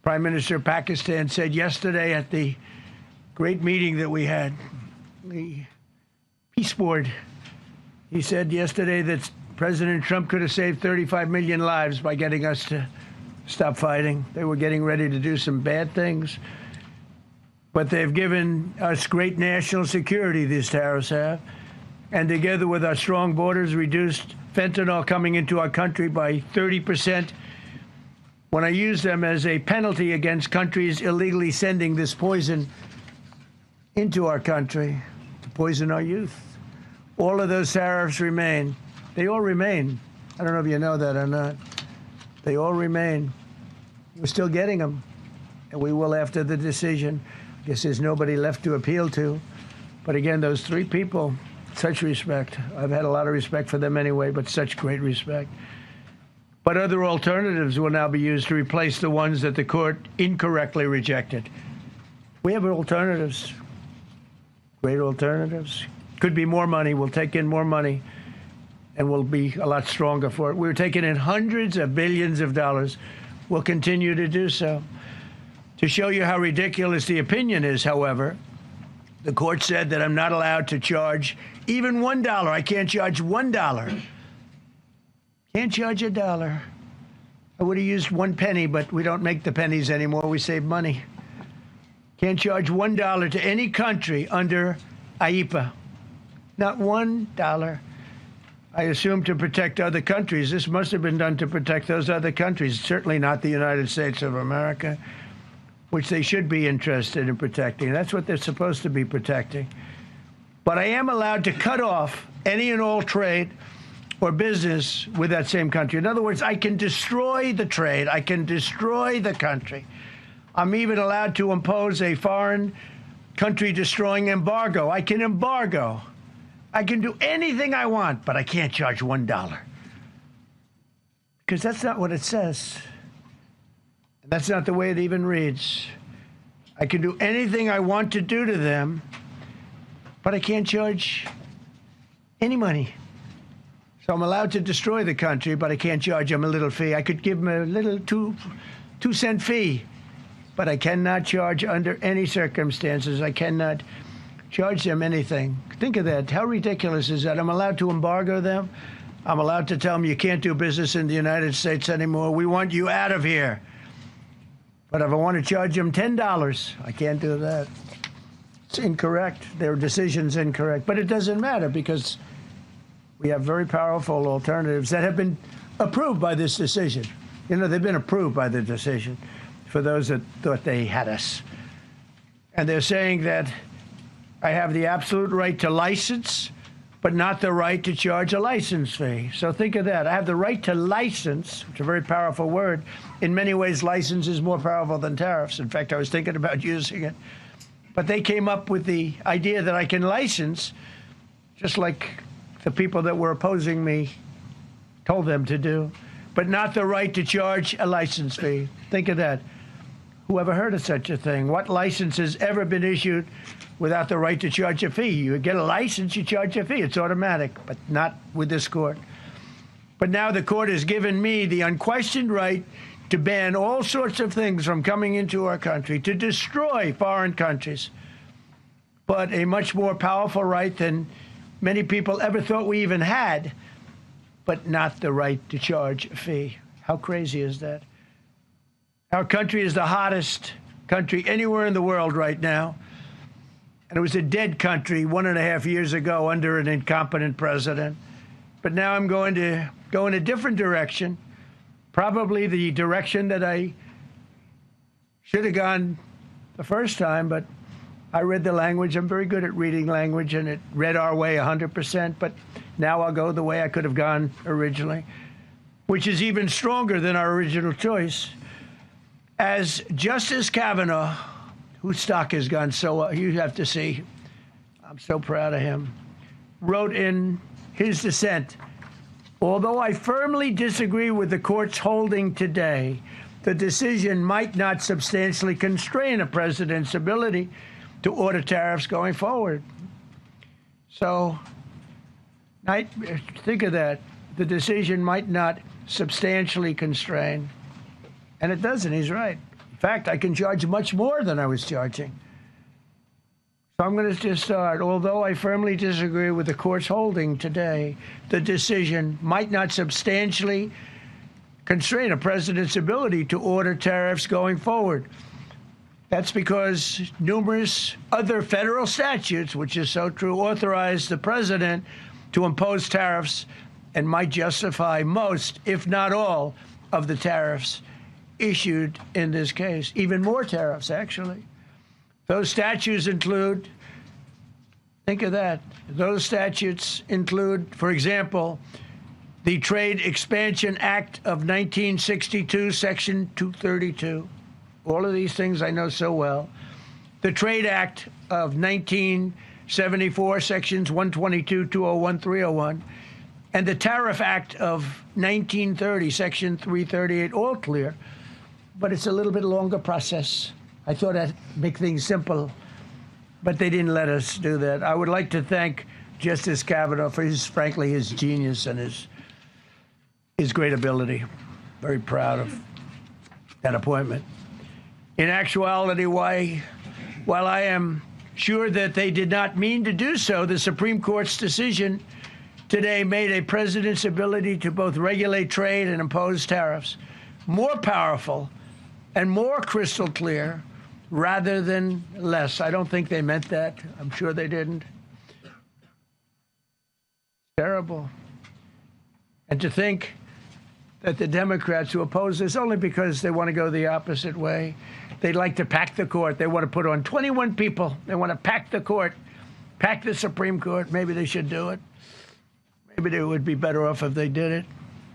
Prime Minister of Pakistan said yesterday at the great meeting that we had, the Peace Board, he said yesterday that President Trump could have saved 35 million lives by getting us to stop fighting. They were getting ready to do some bad things. But they've given us great national security, these tariffs have. And together with our strong borders, reduced fentanyl coming into our country by 30%. When I use them as a penalty against countries illegally sending this poison into our country to poison our youth, all of those tariffs remain. They all remain. I don't know if you know that or not. They all remain. We're still getting them, and we will after the decision. I guess there's nobody left to appeal to. But again, those 3 people, such respect. I've had a lot of respect for them anyway, but such great respect. But other alternatives will now be used to replace the ones that the court incorrectly rejected. We have alternatives, great alternatives. Could be more money. We'll take in more money, and we'll be a lot stronger for it. We're taking in hundreds of billions of dollars. We'll continue to do so. To show you how ridiculous the opinion is, however, the court said that I'm not allowed to charge even $1. I can't charge $1. Can't charge $1. I would have used 1 penny, but we don't make the pennies anymore. We save money. Can't charge $1 to any country under IEEPA. Not $1. I assume to protect other countries. This must have been done to protect those other countries, certainly not the United States of America, which they should be interested in protecting. That's what they're supposed to be protecting. But I am allowed to cut off any and all trade or business with that same country. In other words, I can destroy the trade. I can destroy the country. I'm even allowed to impose a foreign country-destroying embargo. I can embargo. I can do anything I want, but I can't charge $1. Because that's not what it says. And that's not the way it even reads. I can do anything I want to do to them, but I can't charge any money. So I'm allowed to destroy the country, but I can't charge them a little fee. I could give them a little 2-cent fee, but I cannot charge under any circumstances. I cannot charge them anything. Think of that. How ridiculous is that? I'm allowed to embargo them. I'm allowed to tell them you can't do business in the United States anymore. We want you out of here. But if I want to charge them $10, I can't do that. It's incorrect. Their decision's incorrect. But it doesn't matter because we have very powerful alternatives that have been approved by this decision. You know, they've been approved by the decision for those that thought they had us. And they're saying that I have the absolute right to license, but not the right to charge a license fee. So think of that. I have the right to license, which is a very powerful word. In many ways, license is more powerful than tariffs. In fact, I was thinking about using it. But they came up with the idea that I can license, just like the people that were opposing me told them to do. but not the right to charge a license fee. Think of that. Who ever heard of such a thing? What license has ever been issued without the right to charge a fee? You get a license, you charge a fee. It's automatic, but not with this court. But now the court has given me the unquestioned right to ban all sorts of things from coming into our country, to destroy foreign countries. But a much more powerful right than many people ever thought we even had, but not the right to charge a fee. How crazy is that? Our country is the hottest country anywhere in the world right now. And it was a dead country 1.5 years ago under an incompetent president. But now I'm going to go in a different direction, probably the direction that I should have gone the first time, but I read the language. I'm very good at reading language, and it read our way 100%, but now I'll go the way I could have gone originally, which is even stronger than our original choice. As Justice Kavanaugh, whose stock has gone so well, you have to see, I'm so proud of him, wrote in his dissent, although I firmly disagree with the court's holding today, the decision might not substantially constrain a president's ability to order tariffs going forward. So, think of that. The decision might not substantially constrain. And it doesn't, he's right. In fact, I can charge much more than I was charging. So I'm going to just start. Although I firmly disagree with the court's holding today, the decision might not substantially constrain a president's ability to order tariffs going forward. That's because numerous other federal statutes, which is so true, authorize the president to impose tariffs and might justify most, if not all, of the tariffs issued in this case. Even more tariffs, actually. Those statutes include, think of that, those statutes include, for example, the Trade Expansion Act of 1962, Section 232. All of these things I know so well. The Trade Act of 1974, Sections 122, 201, 301. And the Tariff Act of 1930, Section 338, all clear. But it's a little bit longer process. I thought I'd make things simple, but they didn't let us do that. I would like to thank Justice Kavanaugh for frankly, his genius and his great ability. Very proud of that appointment. In actuality, while I am sure that they did not mean to do so, the Supreme Court's decision today made a president's ability to both regulate trade and impose tariffs more powerful and more crystal clear rather than less. I don't think they meant that. I'm sure they didn't. Terrible. And to think that the Democrats who oppose this only because they want to go the opposite way, they'd like to pack the court. They want to put on 21 people. They want to pack the court, pack the Supreme Court. Maybe they should do it. Maybe they would be better off if they did it.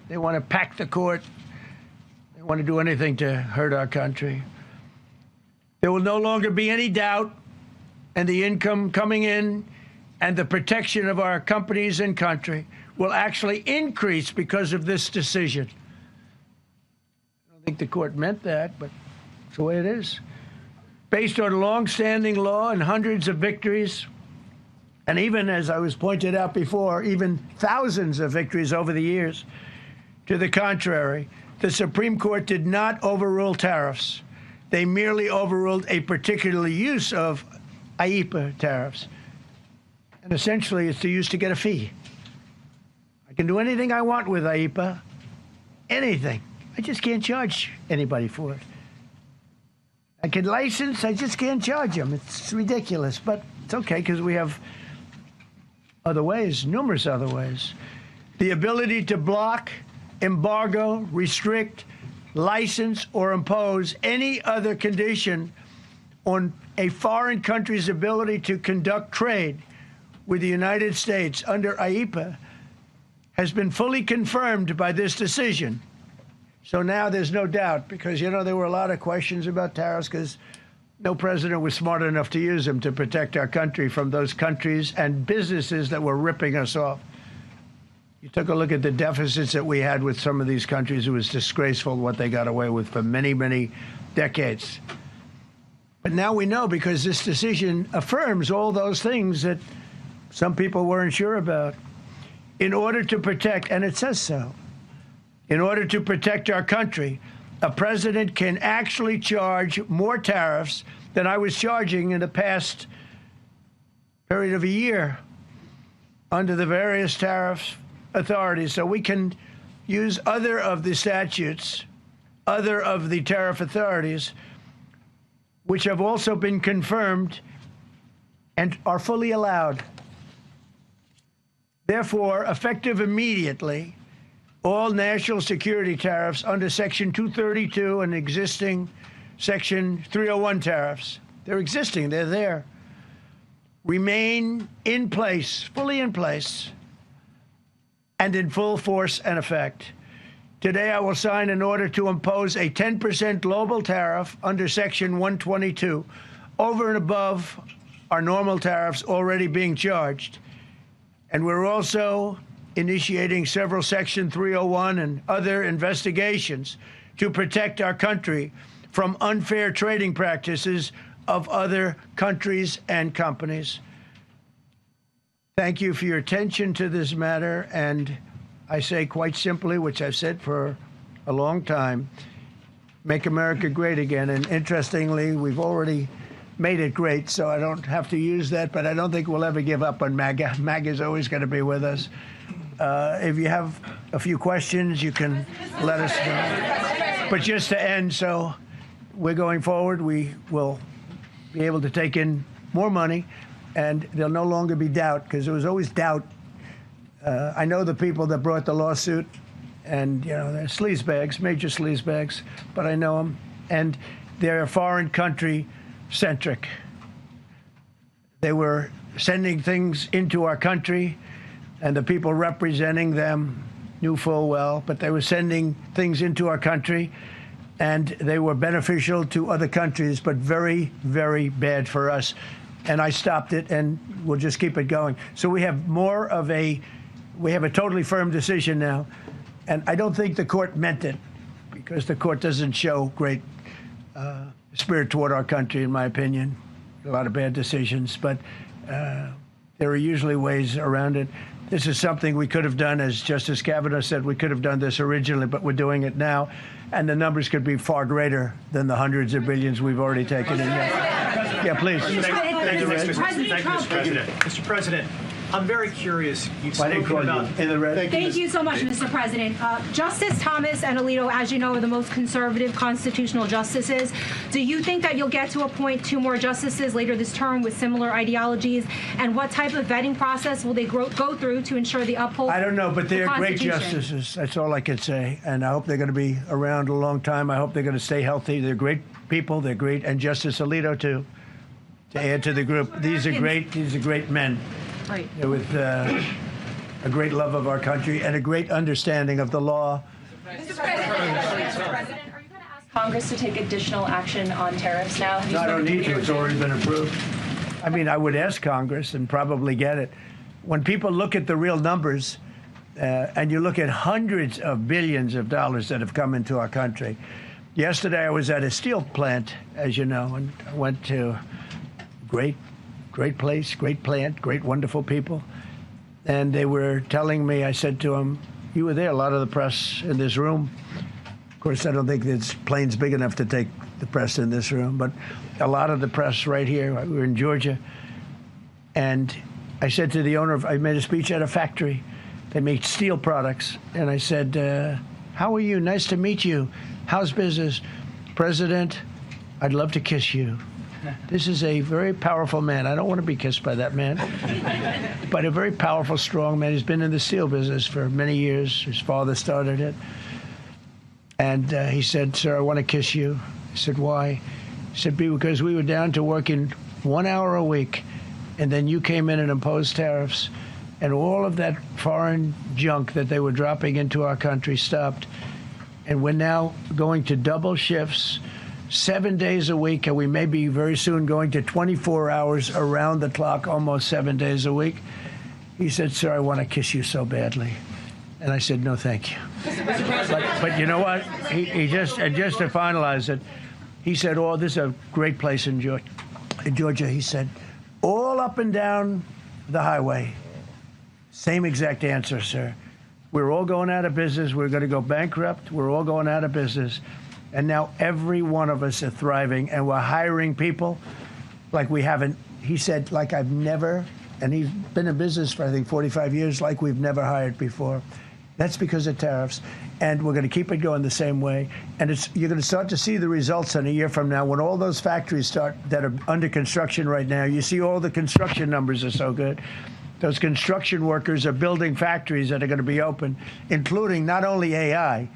They want to pack the court. They want to do anything to hurt our country. There will no longer be any doubt, and the income coming in and the protection of our companies and country will actually increase because of this decision. I don't think the court meant that, but it's the way it is. Based on long-standing law and hundreds of victories, and even, as I was pointed out before, even thousands of victories over the years, to the contrary, the Supreme Court did not overrule tariffs. They merely overruled a particular use of IEEPA tariffs. And essentially, it's the use to get a fee. I can do anything I want with IEEPA, anything. I just can't charge anybody for it. I can license, I just can't charge them. It's ridiculous, but it's okay because we have other ways, numerous other ways. The ability to block, embargo, restrict, license, or impose any other condition on a foreign country's ability to conduct trade with the United States under IEEPA has been fully confirmed by this decision. So now there's no doubt, because, you know, there were a lot of questions about tariffs because no president was smart enough to use them to protect our country from those countries and businesses that were ripping us off. You took a look at the deficits that we had with some of these countries. It was disgraceful what they got away with for many, many decades. But now we know, because this decision affirms all those things that some people weren't sure about. In order to protect, and it says so, in order to protect our country, a president can actually charge more tariffs than I was charging in the past period of a year under the various tariff authorities. So we can use other of the statutes, other of the tariff authorities, which have also been confirmed and are fully allowed. Therefore, effective immediately, all national security tariffs under Section 232 and existing Section 301 tariffs, they're existing, they're there, remain in place, fully in place, and in full force and effect. Today, I will sign an order to impose a 10% global tariff under Section 122 over and above our normal tariffs already being charged. And we're also initiating several Section 301 and other investigations to protect our country from unfair trading practices of other countries and companies. Thank you for your attention to this matter, and I say quite simply, which I've said for a long time, make America great again. And interestingly, we've already made it great, so I don't have to use that, but I don't think we'll ever give up on MAGA. MAGA is always going to be with us. If you have a few questions, you can let us know. But just to end, so we're going forward, we will be able to take in more money, and there'll no longer be doubt, because there was always doubt. I know the people that brought the lawsuit, and they're sleazebags, major sleazebags, but I know them, and they're foreign country centric. They were sending things into our country, and the people representing them knew full well, but they were sending things into our country, and they were beneficial to other countries, but very, very bad for us. And I stopped it, and we'll just keep it going. So we have we have a totally firm decision now, and I don't think the court meant it, because the court doesn't show great spirit toward our country, in my opinion. A lot of bad decisions, but there are usually ways around it. This is something we could have done, as Justice Kavanaugh said, we could have done this originally, but we're doing it now, and the numbers could be far greater than the hundreds of billions we've already taken in. Yeah, please. Thank you, Mr. President. Mr. President, I'm very curious. You've spoken about Thank you so much, Mr. President. Justice Thomas and Alito, as you know, are the most conservative constitutional justices. Do you think that you'll get to appoint 2 more justices later this term with similar ideologies? And what type of vetting process will they go through to ensure they uphold? I don't know, but they're great justices. That's all I can say. And I hope they're going to be around a long time. I hope they're going to stay healthy. They're great people. They're great. And Justice Alito, too, to add to the group. These are great men. Right. With a great love of our country and a great understanding of the law. Mr. President, are you going to ask Congress to take additional action on tariffs now? No, I don't need to. It's already been approved. I mean, I would ask Congress and probably get it. When people look at the real numbers, and you look at hundreds of billions of dollars that have come into our country. Yesterday, I was at a steel plant, as you know, and I went to great place, great plant, great, wonderful people. And they were telling me, I said to them, you were there, a lot of the press in this room. Of course, I don't think this plane's big enough to take the press in this room, but a lot of the press right here. We were in Georgia. And I said to the owner, I made a speech at a factory. They make steel products. And I said, how are you? Nice to meet you. How's business? President, I'd love to kiss you. This is a very powerful man. I don't want to be kissed by that man, but a very powerful, strong man. He's been in the steel business for many years. His father started it. And he said, sir, I want to kiss you. I said, why? He said, because we were down to working 1 hour a week, and then you came in and imposed tariffs, and all of that foreign junk that they were dropping into our country stopped. And we're now going to double shifts, 7 days a week, and we may be very soon going to 24 hours around the clock, almost 7 days a week. He said, sir, I want to kiss you so badly. And I said, no, thank you. But you know what? He just to finalize it, he said, oh, this is a great place in Georgia. He said, all up and down the highway, same exact answer, sir. We're all going out of business. We're going to go bankrupt. We're all going out of business. And now every one of us are thriving, and we're hiring people like we haven't. He said, like I've never, and he's been in business for, I think, 45 years, like we've never hired before. That's because of tariffs. And we're going to keep it going the same way. And you're going to start to see the results in a year from now when all those factories start that are under construction right now. You see all the construction numbers are so good. Those construction workers are building factories that are going to be open, including not only AI,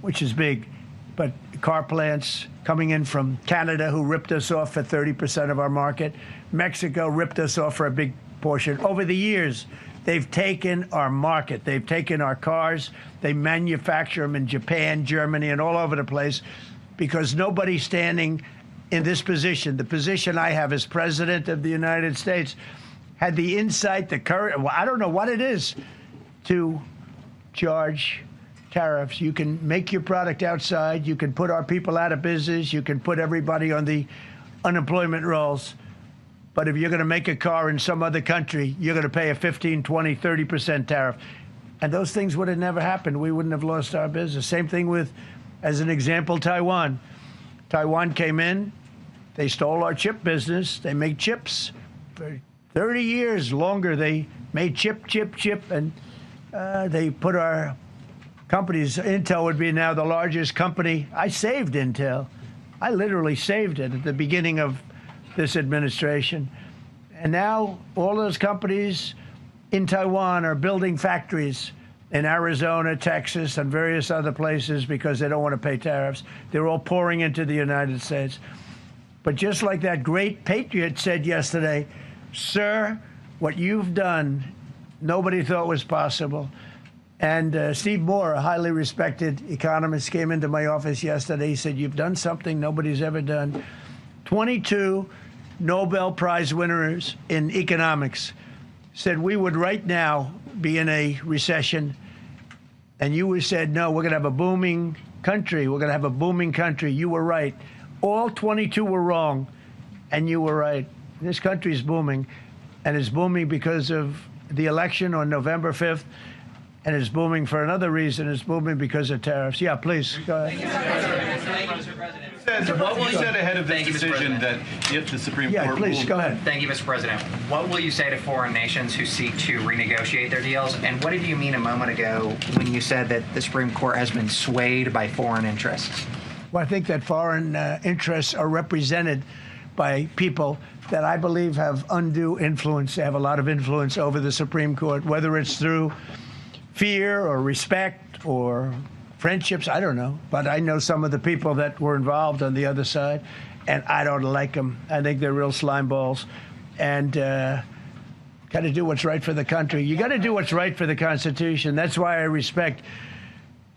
which is big, but car plants coming in from Canada, who ripped us off for 30% of our market. Mexico ripped us off for a big portion. Over the years, they've taken our market. They've taken our cars. They manufacture them in Japan, Germany, and all over the place because nobody's standing in this position. The position I have as President of the United States had the insight, the courage, well, I don't know what it is, to charge tariffs. You can make your product outside. You can put our people out of business. You can put everybody on the unemployment rolls. But if you're going to make a car in some other country, you're going to pay a 15, 20, 30% tariff. And those things would have never happened. We wouldn't have lost our business. Same thing with, as an example, Taiwan. Taiwan came in. They stole our chip business. They make chips. For 30 years longer, they made chip, and they put our companies. Intel would be now the largest company. I saved Intel. I literally saved it at the beginning of this administration. And now all those companies in Taiwan are building factories in Arizona, Texas, and various other places because they don't want to pay tariffs. They're all pouring into the United States. But just like that great patriot said yesterday, sir, what you've done, nobody thought was possible. And Steve Moore, a highly respected economist, came into my office yesterday. He said, you've done something nobody's ever done. 22 Nobel Prize winners in economics said we would right now be in a recession. And you said, no, we're going to have a booming country. We're going to have a booming country. You were right. All 22 were wrong, and you were right. This country is booming, and it's booming because of the election on November 5th, and it's booming for another reason. It's booming because of tariffs. Yeah, please, go ahead. What will you say ahead of the decision that if the Supreme Court please, rules? go ahead. Thank you, Mr. President. What will you say to foreign nations who seek to renegotiate their deals? And what did you mean a moment ago when you said that the Supreme Court has been swayed by foreign interests? Well, I think that foreign interests are represented by people that I believe have undue influence. They have a lot of influence over the Supreme Court, whether it's through fear or respect or friendships, I don't know. But I know some of the people that were involved on the other side, and I don't like them. I think they're real slime balls. And got to do what's right for the country. You got to do what's right for the Constitution. That's why I respect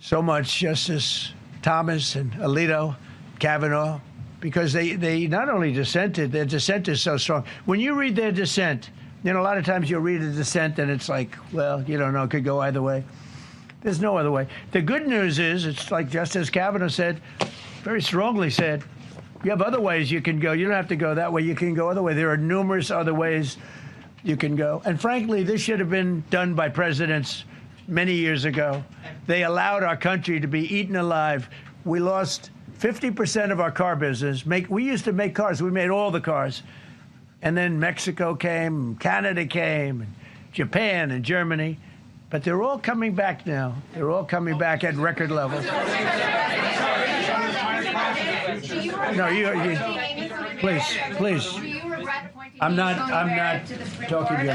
so much Justice Thomas and Alito, Kavanaugh, because they not only dissented, their dissent is so strong. When you read their dissent, you know, a lot of times you'll read a dissent and it's like, well, you don't know, it could go either way. There's no other way. The good news is, it's like Justice Kavanaugh said, very strongly said, you have other ways you can go. You don't have to go that way. You can go other way. There are numerous other ways you can go. And frankly, this should have been done by presidents many years ago. They allowed our country to be eaten alive. We lost 50% of our car business. We used to make cars. We made all the cars. And then Mexico came, Canada came, and Japan and Germany. But they're all coming back now. They're all coming back at record levels. No, please. I'm not talking to you.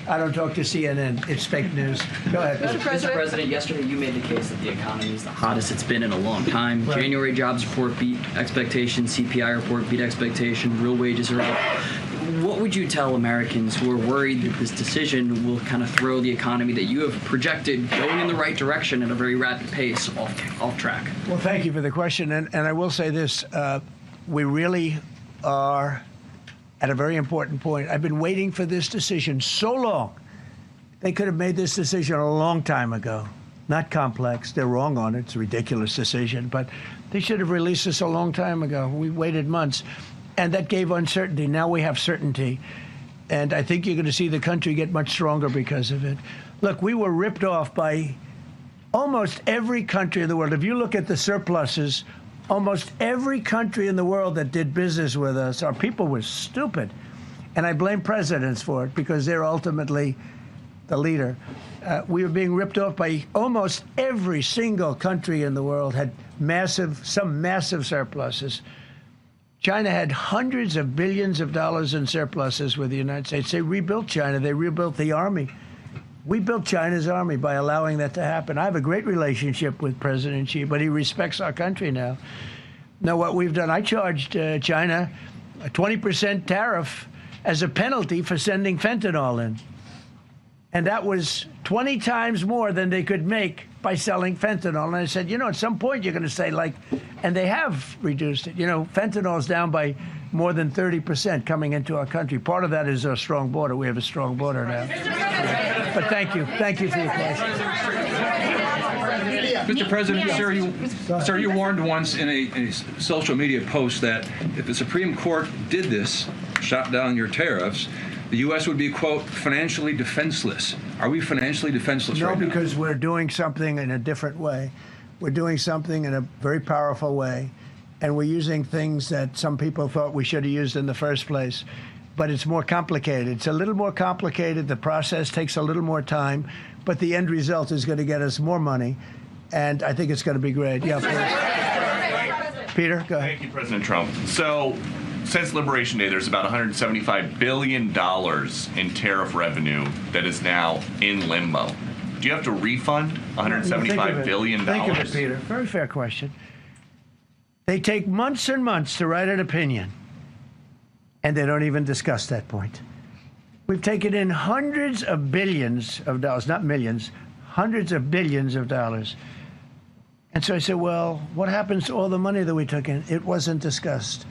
I don't talk to CNN. It's fake news. Go ahead. Mr. President, yesterday you made the case that the economy is the hottest it's been in a long time. Right. January jobs report beat expectations. CPI report beat expectation. Real wages are up. What would you tell Americans who are worried that this decision will kind of throw the economy that you have projected going in the right direction at a very rapid pace off track? Well, thank you for the question. And I will say this. We really are at a very important point. I've been waiting for this decision so long. They could have made this decision a long time ago. Not complex. They're wrong on it. It's a ridiculous decision, but they should have released this a long time ago. We waited months, and that gave uncertainty. Now we have certainty, and I think you're going to see the country get much stronger because of it. Look, we were ripped off by almost every country in the world. If you look at the surpluses, almost every country in the world that did business with us, our people were stupid. And I blame presidents for it because they're ultimately the leader. We were being ripped off by almost every single country in the world had some massive surpluses. China had hundreds of billions of dollars in surpluses with the United States. They rebuilt China. They rebuilt the army. We built China's army by allowing that to happen. I have a great relationship with President Xi, but he respects our country now. Now, what we've done, I charged China a 20% tariff as a penalty for sending fentanyl in. And that was 20 times more than they could make by selling fentanyl. And I said, you know, at some point you're going to say, like, and they have reduced it. You know, fentanyl is down by more than 30% coming into our country. Part of that is our strong border. We have a strong border now. But thank you. Thank you for your question. Mr. President, sir, you warned once in a social media post that if the Supreme Court did this, shot down your tariffs, the U.S. would be, quote, financially defenseless. Are we financially defenseless right now? No, because we're doing something in a different way. We're doing something in a very powerful way, and we're using things that some people thought we should have used in the first place. But it's more complicated. It's a little more complicated. The process takes a little more time, but the end result is going to get us more money, and I think it's going to be great. Yeah, please. Peter, go ahead. Thank you, President Trump. So, since Liberation Day, there's about $175 billion in tariff revenue that is now in limbo. Do you have to refund $175 billion? Think of it, Peter. Very fair question. They take months and months to write an opinion, and they don't even discuss that point. We've taken in hundreds of billions of dollars, not millions, hundreds of billions of dollars. And so I said, well, what happens to all the money that we took in? It wasn't discussed.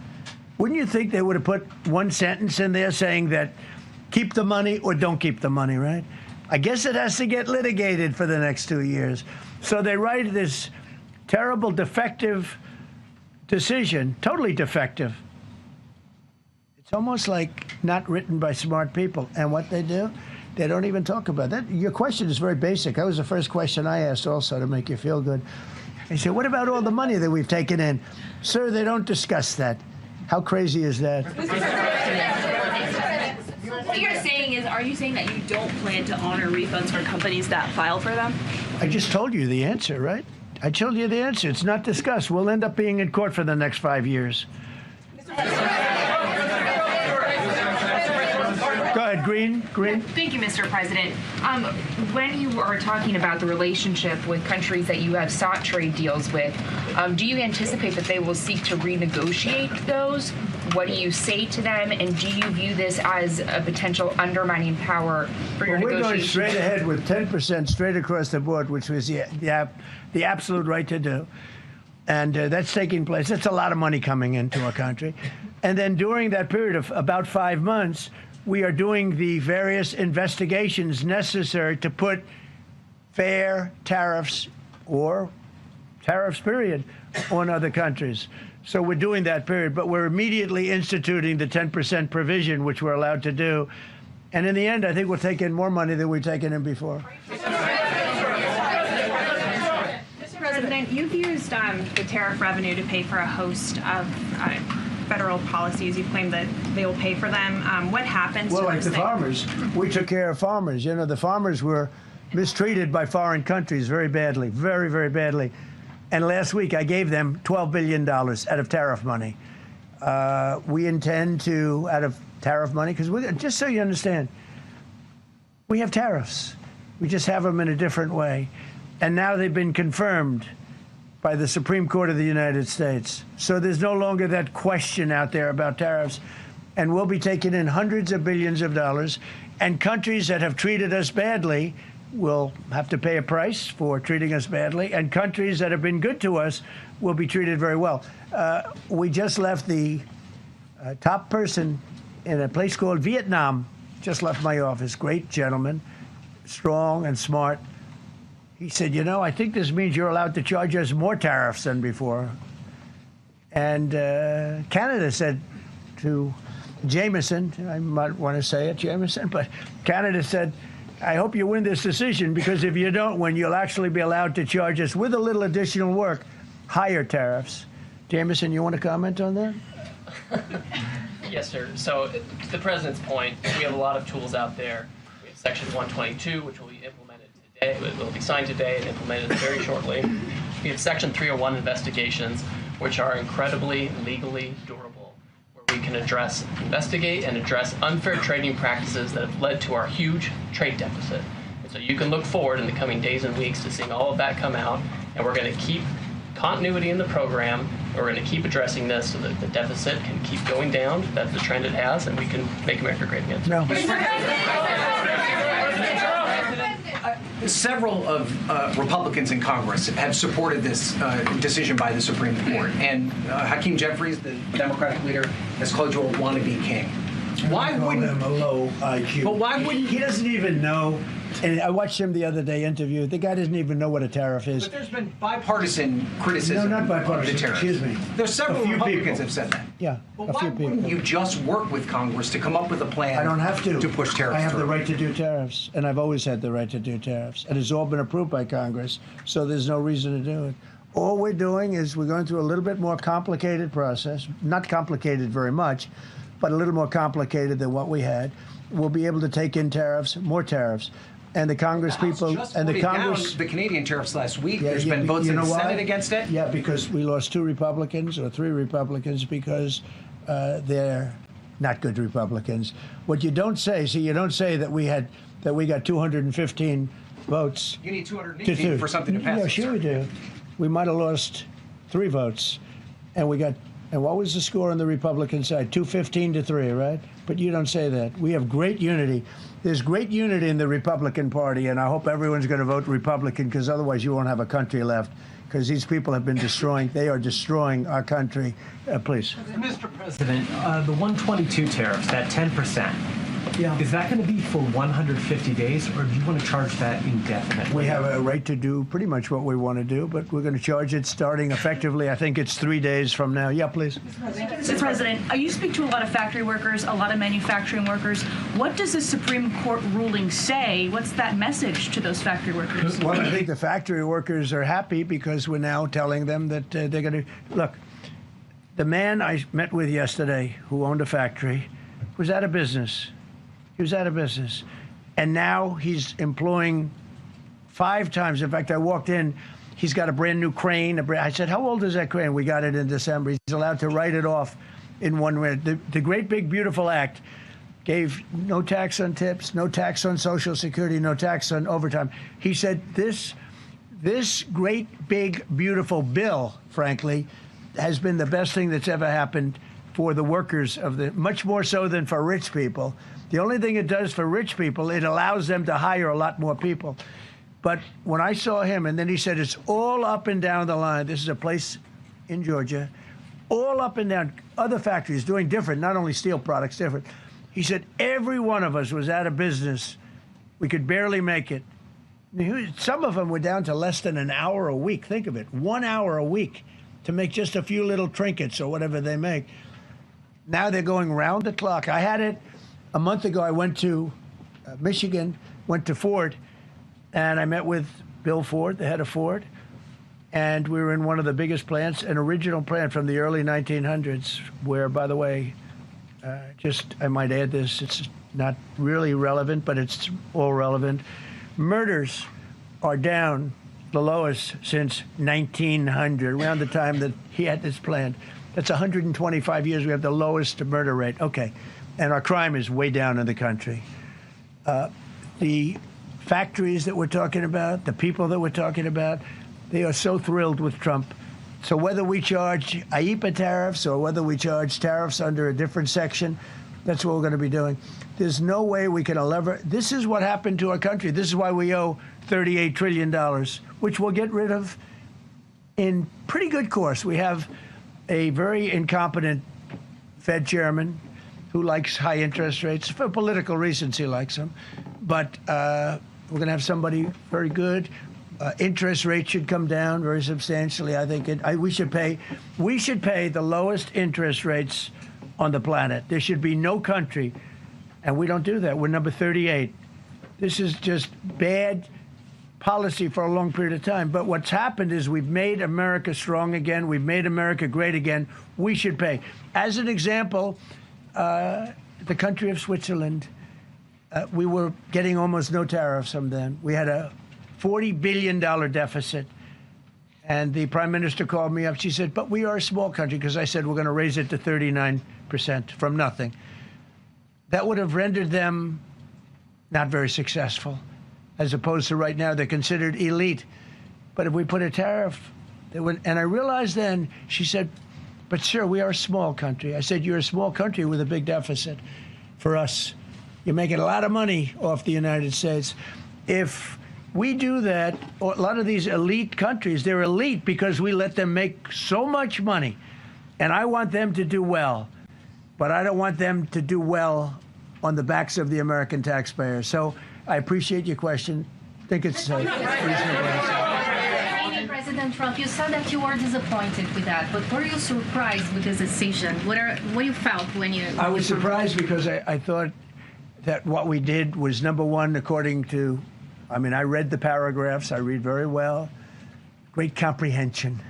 Wouldn't you think they would have put one sentence in there saying that keep the money or don't keep the money, right? I guess it has to get litigated for the next 2 years. So they write this terrible, defective decision, totally defective. It's almost like not written by smart people. And what they do, they don't even talk about that. Your question is very basic. That was the first question I asked also to make you feel good. I said, what about all the money that we've taken in? Sir, they don't discuss that. How crazy is that? What you're saying is, are you saying that you don't plan to honor refunds for companies that file for them? I just told you the answer, right? I told you the answer. It's not discussed. We'll end up being in court for the next 5 years. Go ahead, Green. Thank you, Mr. President. When you are talking about the relationship with countries that you have sought trade deals with, do you anticipate that they will seek to renegotiate those? What do you say to them? And do you view this as a potential undermining power for your we're negotiations? going straight ahead with 10% straight across the board, which was the absolute right to do. And that's taking place. That's a lot of money coming into our country. And then during that period of about 5 months, we are doing the various investigations necessary to put fair tariffs or tariffs, period, on other countries. So we're doing that period, but we're immediately instituting the 10% provision, which we're allowed to do. And in the end, I think we'll take in more money than we've taken in before. Mr. President, you've used the tariff revenue to pay for a host of federal policies. You claim that they will pay for them. What happens well, to like those the things? farmers. We took care of farmers. You know, the farmers were mistreated by foreign countries very badly, very, very badly. And last week, I gave them $12 billion out of tariff money. We intend to, out of tariff money, because just so you understand, we have tariffs. We just have them in a different way. And now they've been confirmed by the Supreme Court of the United States. So there's no longer that question out there about tariffs. And we'll be taking in hundreds of billions of dollars. And countries that have treated us badly will have to pay a price for treating us badly. And countries that have been good to us will be treated very well. We just left the top person in a place called Vietnam, just left my office. Great gentleman. strong and smart. He said, you know, I think this means you're allowed to charge us more tariffs than before. And Canada said to Jameson, I might want to say it, Jameson, but Canada said, I hope you win this decision, because if you don't win, you'll actually be allowed to charge us, with a little additional work, higher tariffs. Jameson, you want to comment on that? Yes, sir. So to the president's point, we have a lot of tools out there. We have Section 122, which will be implemented today. It will be signed today and implemented very shortly. We have Section 301 investigations, which are incredibly legally durable, where we can investigate and address unfair trading practices that have led to our huge trade deficit. And so you can look forward in the coming days and weeks to seeing all of that come out, and we're going to keep continuity in the program. We're going to keep addressing this so that the deficit can keep going down. That's the trend it has, and we can make America great again. No. Several of Republicans in Congress have supported this decision by the Supreme Court, and Hakeem Jeffries, the Democratic leader, has called you a wannabe king. Why wouldn't him a low IQ? But why wouldn't he? Doesn't even know. And I watched him the other day interview. The guy doesn't even know what a tariff is. But there's been bipartisan criticism. No, not bipartisan. Of the tariff. Excuse me. There's several Republicans people have said that. Yeah, But why wouldn't you just work with Congress to come up with a plan? I don't have to push tariffs. I have through? the right to do tariffs, and I've always had the right to do tariffs, and it's all been approved by Congress. So there's no reason to do it. All we're doing is we're going through a little bit more complicated process. Not complicated very much, but a little more complicated than what we had. We'll be able to take in tariffs, more tariffs. And the Congress people and the Congress, the Canadian tariffs last week. Yeah, There's been votes in the Senate against it. Yeah, because we lost 2 Republicans or 3 Republicans because they're not good Republicans. What you don't say, you don't say that we got 215 votes. You need 218 for something to pass. Yeah, sure we do. We might have lost 3 votes, and we got. And what was the score on the Republican side? 215 to 3, right? But you don't say that. We have great unity. There's great unity in the Republican Party, and I hope everyone's going to vote Republican, because otherwise you won't have a country left, because these people have been destroying. They are destroying our country. Please. Mr. President, the 122 tariffs, that 10%, is that going to be for 150 days, or do you want to charge that indefinitely? We have a right to do pretty much what we want to do, but we're going to charge it starting effectively. I think it's 3 days from now. Yeah, please. Mr. President, you speak to a lot of factory workers, a lot of manufacturing workers. What does the Supreme Court ruling say? What's that message to those factory workers? Well, I think the factory workers are happy because we're now telling them that they're going to look. The man I met with yesterday, who owned a factory, was out of business. He was out of business. And now he's employing 5 times. In fact, I walked in, he's got a brand new crane. I said, how old is that crane? We got it in December. He's allowed to write it off in 1 minute. The Great Big Beautiful Act gave no tax on tips, no tax on Social Security, no tax on overtime. He said this great, big, beautiful bill, frankly, has been the best thing that's ever happened for the workers much more so than for rich people. The only thing it does for rich people, it allows them to hire a lot more people. But when I saw him, and then he said, it's all up and down the line. This is a place in Georgia, all up and down, other factories doing different, not only steel products, different. He said, every one of us was out of business. We could barely make it. Some of them were down to less than an hour a week. Think of it, 1 hour a week to make just a few little trinkets or whatever they make. Now they're going round the clock. I had it a month ago. I went to Michigan, went to Ford, and I met with Bill Ford, the head of Ford, and we were in one of the biggest plants, an original plant from the early 1900s, where, by the way, I might add this, it's not really relevant, but it's all relevant. Murders are down the lowest since 1900, around the time that he had this plant. That's 125 years. We have the lowest murder rate. Okay. And our crime is way down in the country. The factories that we're talking about, the people that we're talking about, they are so thrilled with Trump. So whether we charge IEEPA tariffs or whether we charge tariffs under a different section, that's what we're going to be doing. There's no way we can lever. This is what happened to our country. This is why we owe $38 trillion, which we'll get rid of in pretty good course. We have a very incompetent Fed chairman who likes high interest rates. For political reasons, he likes them. But We're going to have somebody very good. Interest rates should come down very substantially. I think we should pay the lowest interest rates on the planet. There should be no country, and we don't do that. We're number 38. This is just bad policy for a long period of time. But what's happened is we've made America strong again. We've made America great again. We should pay. As an example, the country of Switzerland, we were getting almost no tariffs from them. We had a $40 billion deficit. And the prime minister called me up. She said, but we are a small country, because I said we're going to raise it to 39% from nothing. That would have rendered them not very successful, as opposed to right now they're considered elite. But if we put a tariff, they would, and I realized then, she said, but sir, we are a small country. I said, you're a small country with a big deficit. For us, you're making a lot of money off the United States. If we do that, or a lot of these elite countries, they're elite because we let them make so much money. And I want them to do well, but I don't want them to do well on the backs of the American taxpayer. So I appreciate your question. I think it's reasonable. President Trump, you said that you were disappointed with that, but were you surprised with this decision? What you felt when you... I was surprised because I thought that what we did was, number one, according to, I mean, I read the paragraphs. I read very well. Great comprehension.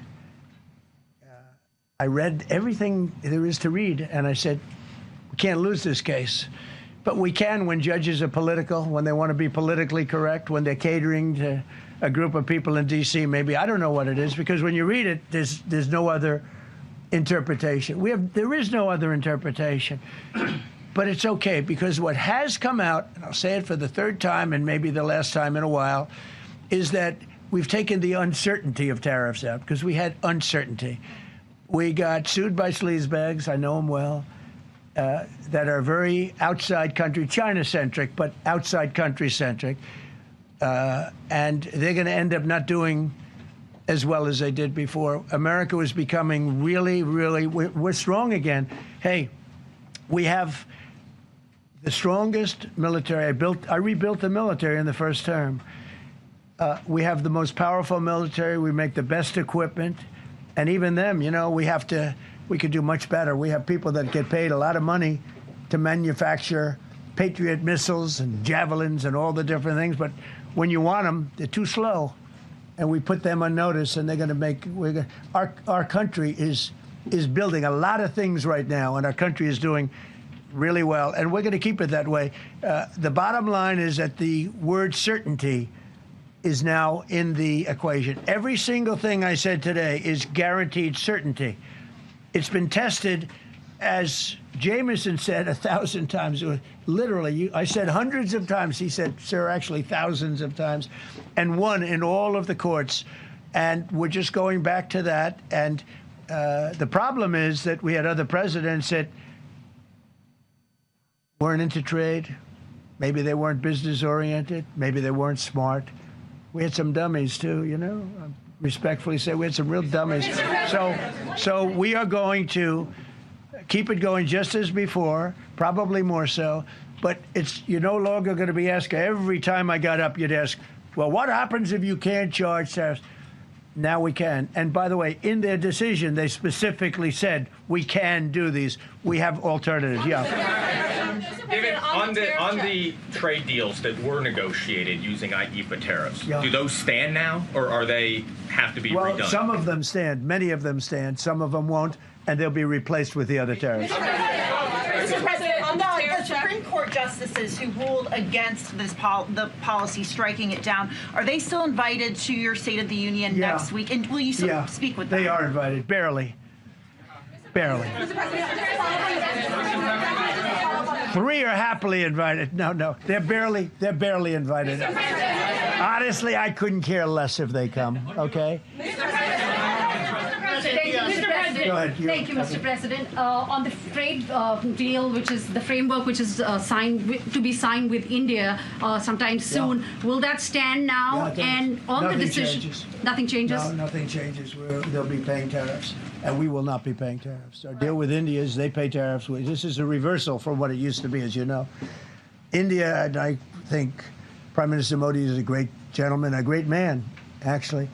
I read everything there is to read, and I said, we can't lose this case. But we can when judges are political, when they want to be politically correct, when they're catering to a group of people in D.C. Maybe, I don't know what it is, because when you read it, there's no other interpretation. There is no other interpretation. But it's okay, because what has come out, and I'll say it for the third time and maybe the last time in a while, is that we've taken the uncertainty of tariffs out, because we had uncertainty. We got sued by sleazebags, I know them well, that are very outside country, China-centric, but outside country-centric. And they're going to end up not doing as well as they did before. America was becoming really, really, we're strong again. Hey, we have the strongest military. I rebuilt the military in the first term. We have the most powerful military. We make the best equipment. And even them, you know, we could do much better. We have people that get paid a lot of money to manufacture Patriot missiles and javelins and all the different things. But when you want them, they're too slow. And we put them on notice, and they're going to make, our country is building a lot of things right now, and our country is doing really well. And we're going to keep it that way. The bottom line is that the word certainty is now in the equation. Every single thing I said today is guaranteed certainty. It's been tested, as Jameson said 1,000 times. Literally, I said hundreds of times. He said, sir, actually thousands of times, and won in all of the courts. And we're just going back to that. And the problem is that we had other presidents that weren't into trade. Maybe they weren't business-oriented. Maybe they weren't smart. We had some dummies, too, you know. I respectfully say we had some real dummies. So we are going to keep it going just as before, probably more so. But you're no longer going to be asked, every time I got up, you'd ask, well, what happens if you can't charge tariffs? Now we can. And by the way, in their decision, they specifically said, we can do these. We have alternatives. Yeah. David, on the trade deals that were negotiated using IEEPA tariffs, do those stand now, or are they have to be redone? Well, some of them stand. Many of them stand. Some of them won't, and they'll be replaced with the other tariffs. Mr. President, on the Supreme Court justices who ruled against this the policy, striking it down, are they still invited to your State of the Union next week? And will you speak with them? They are invited. Barely. Barely. 3 are happily invited. No, they're barely invited. Honestly, I couldn't care less if they come. Okay. Go ahead. Thank you, Mr. President. On the trade deal, which is the framework, which is to be signed with India sometime soon, will that stand now? And on the decision, nothing changes. No, nothing changes. They'll be paying tariffs, and we will not be paying tariffs. Our deal with India is they pay tariffs. This is a reversal from what it used to be, as you know. India, and I think, Prime Minister Modi is a great gentleman, a great man, actually.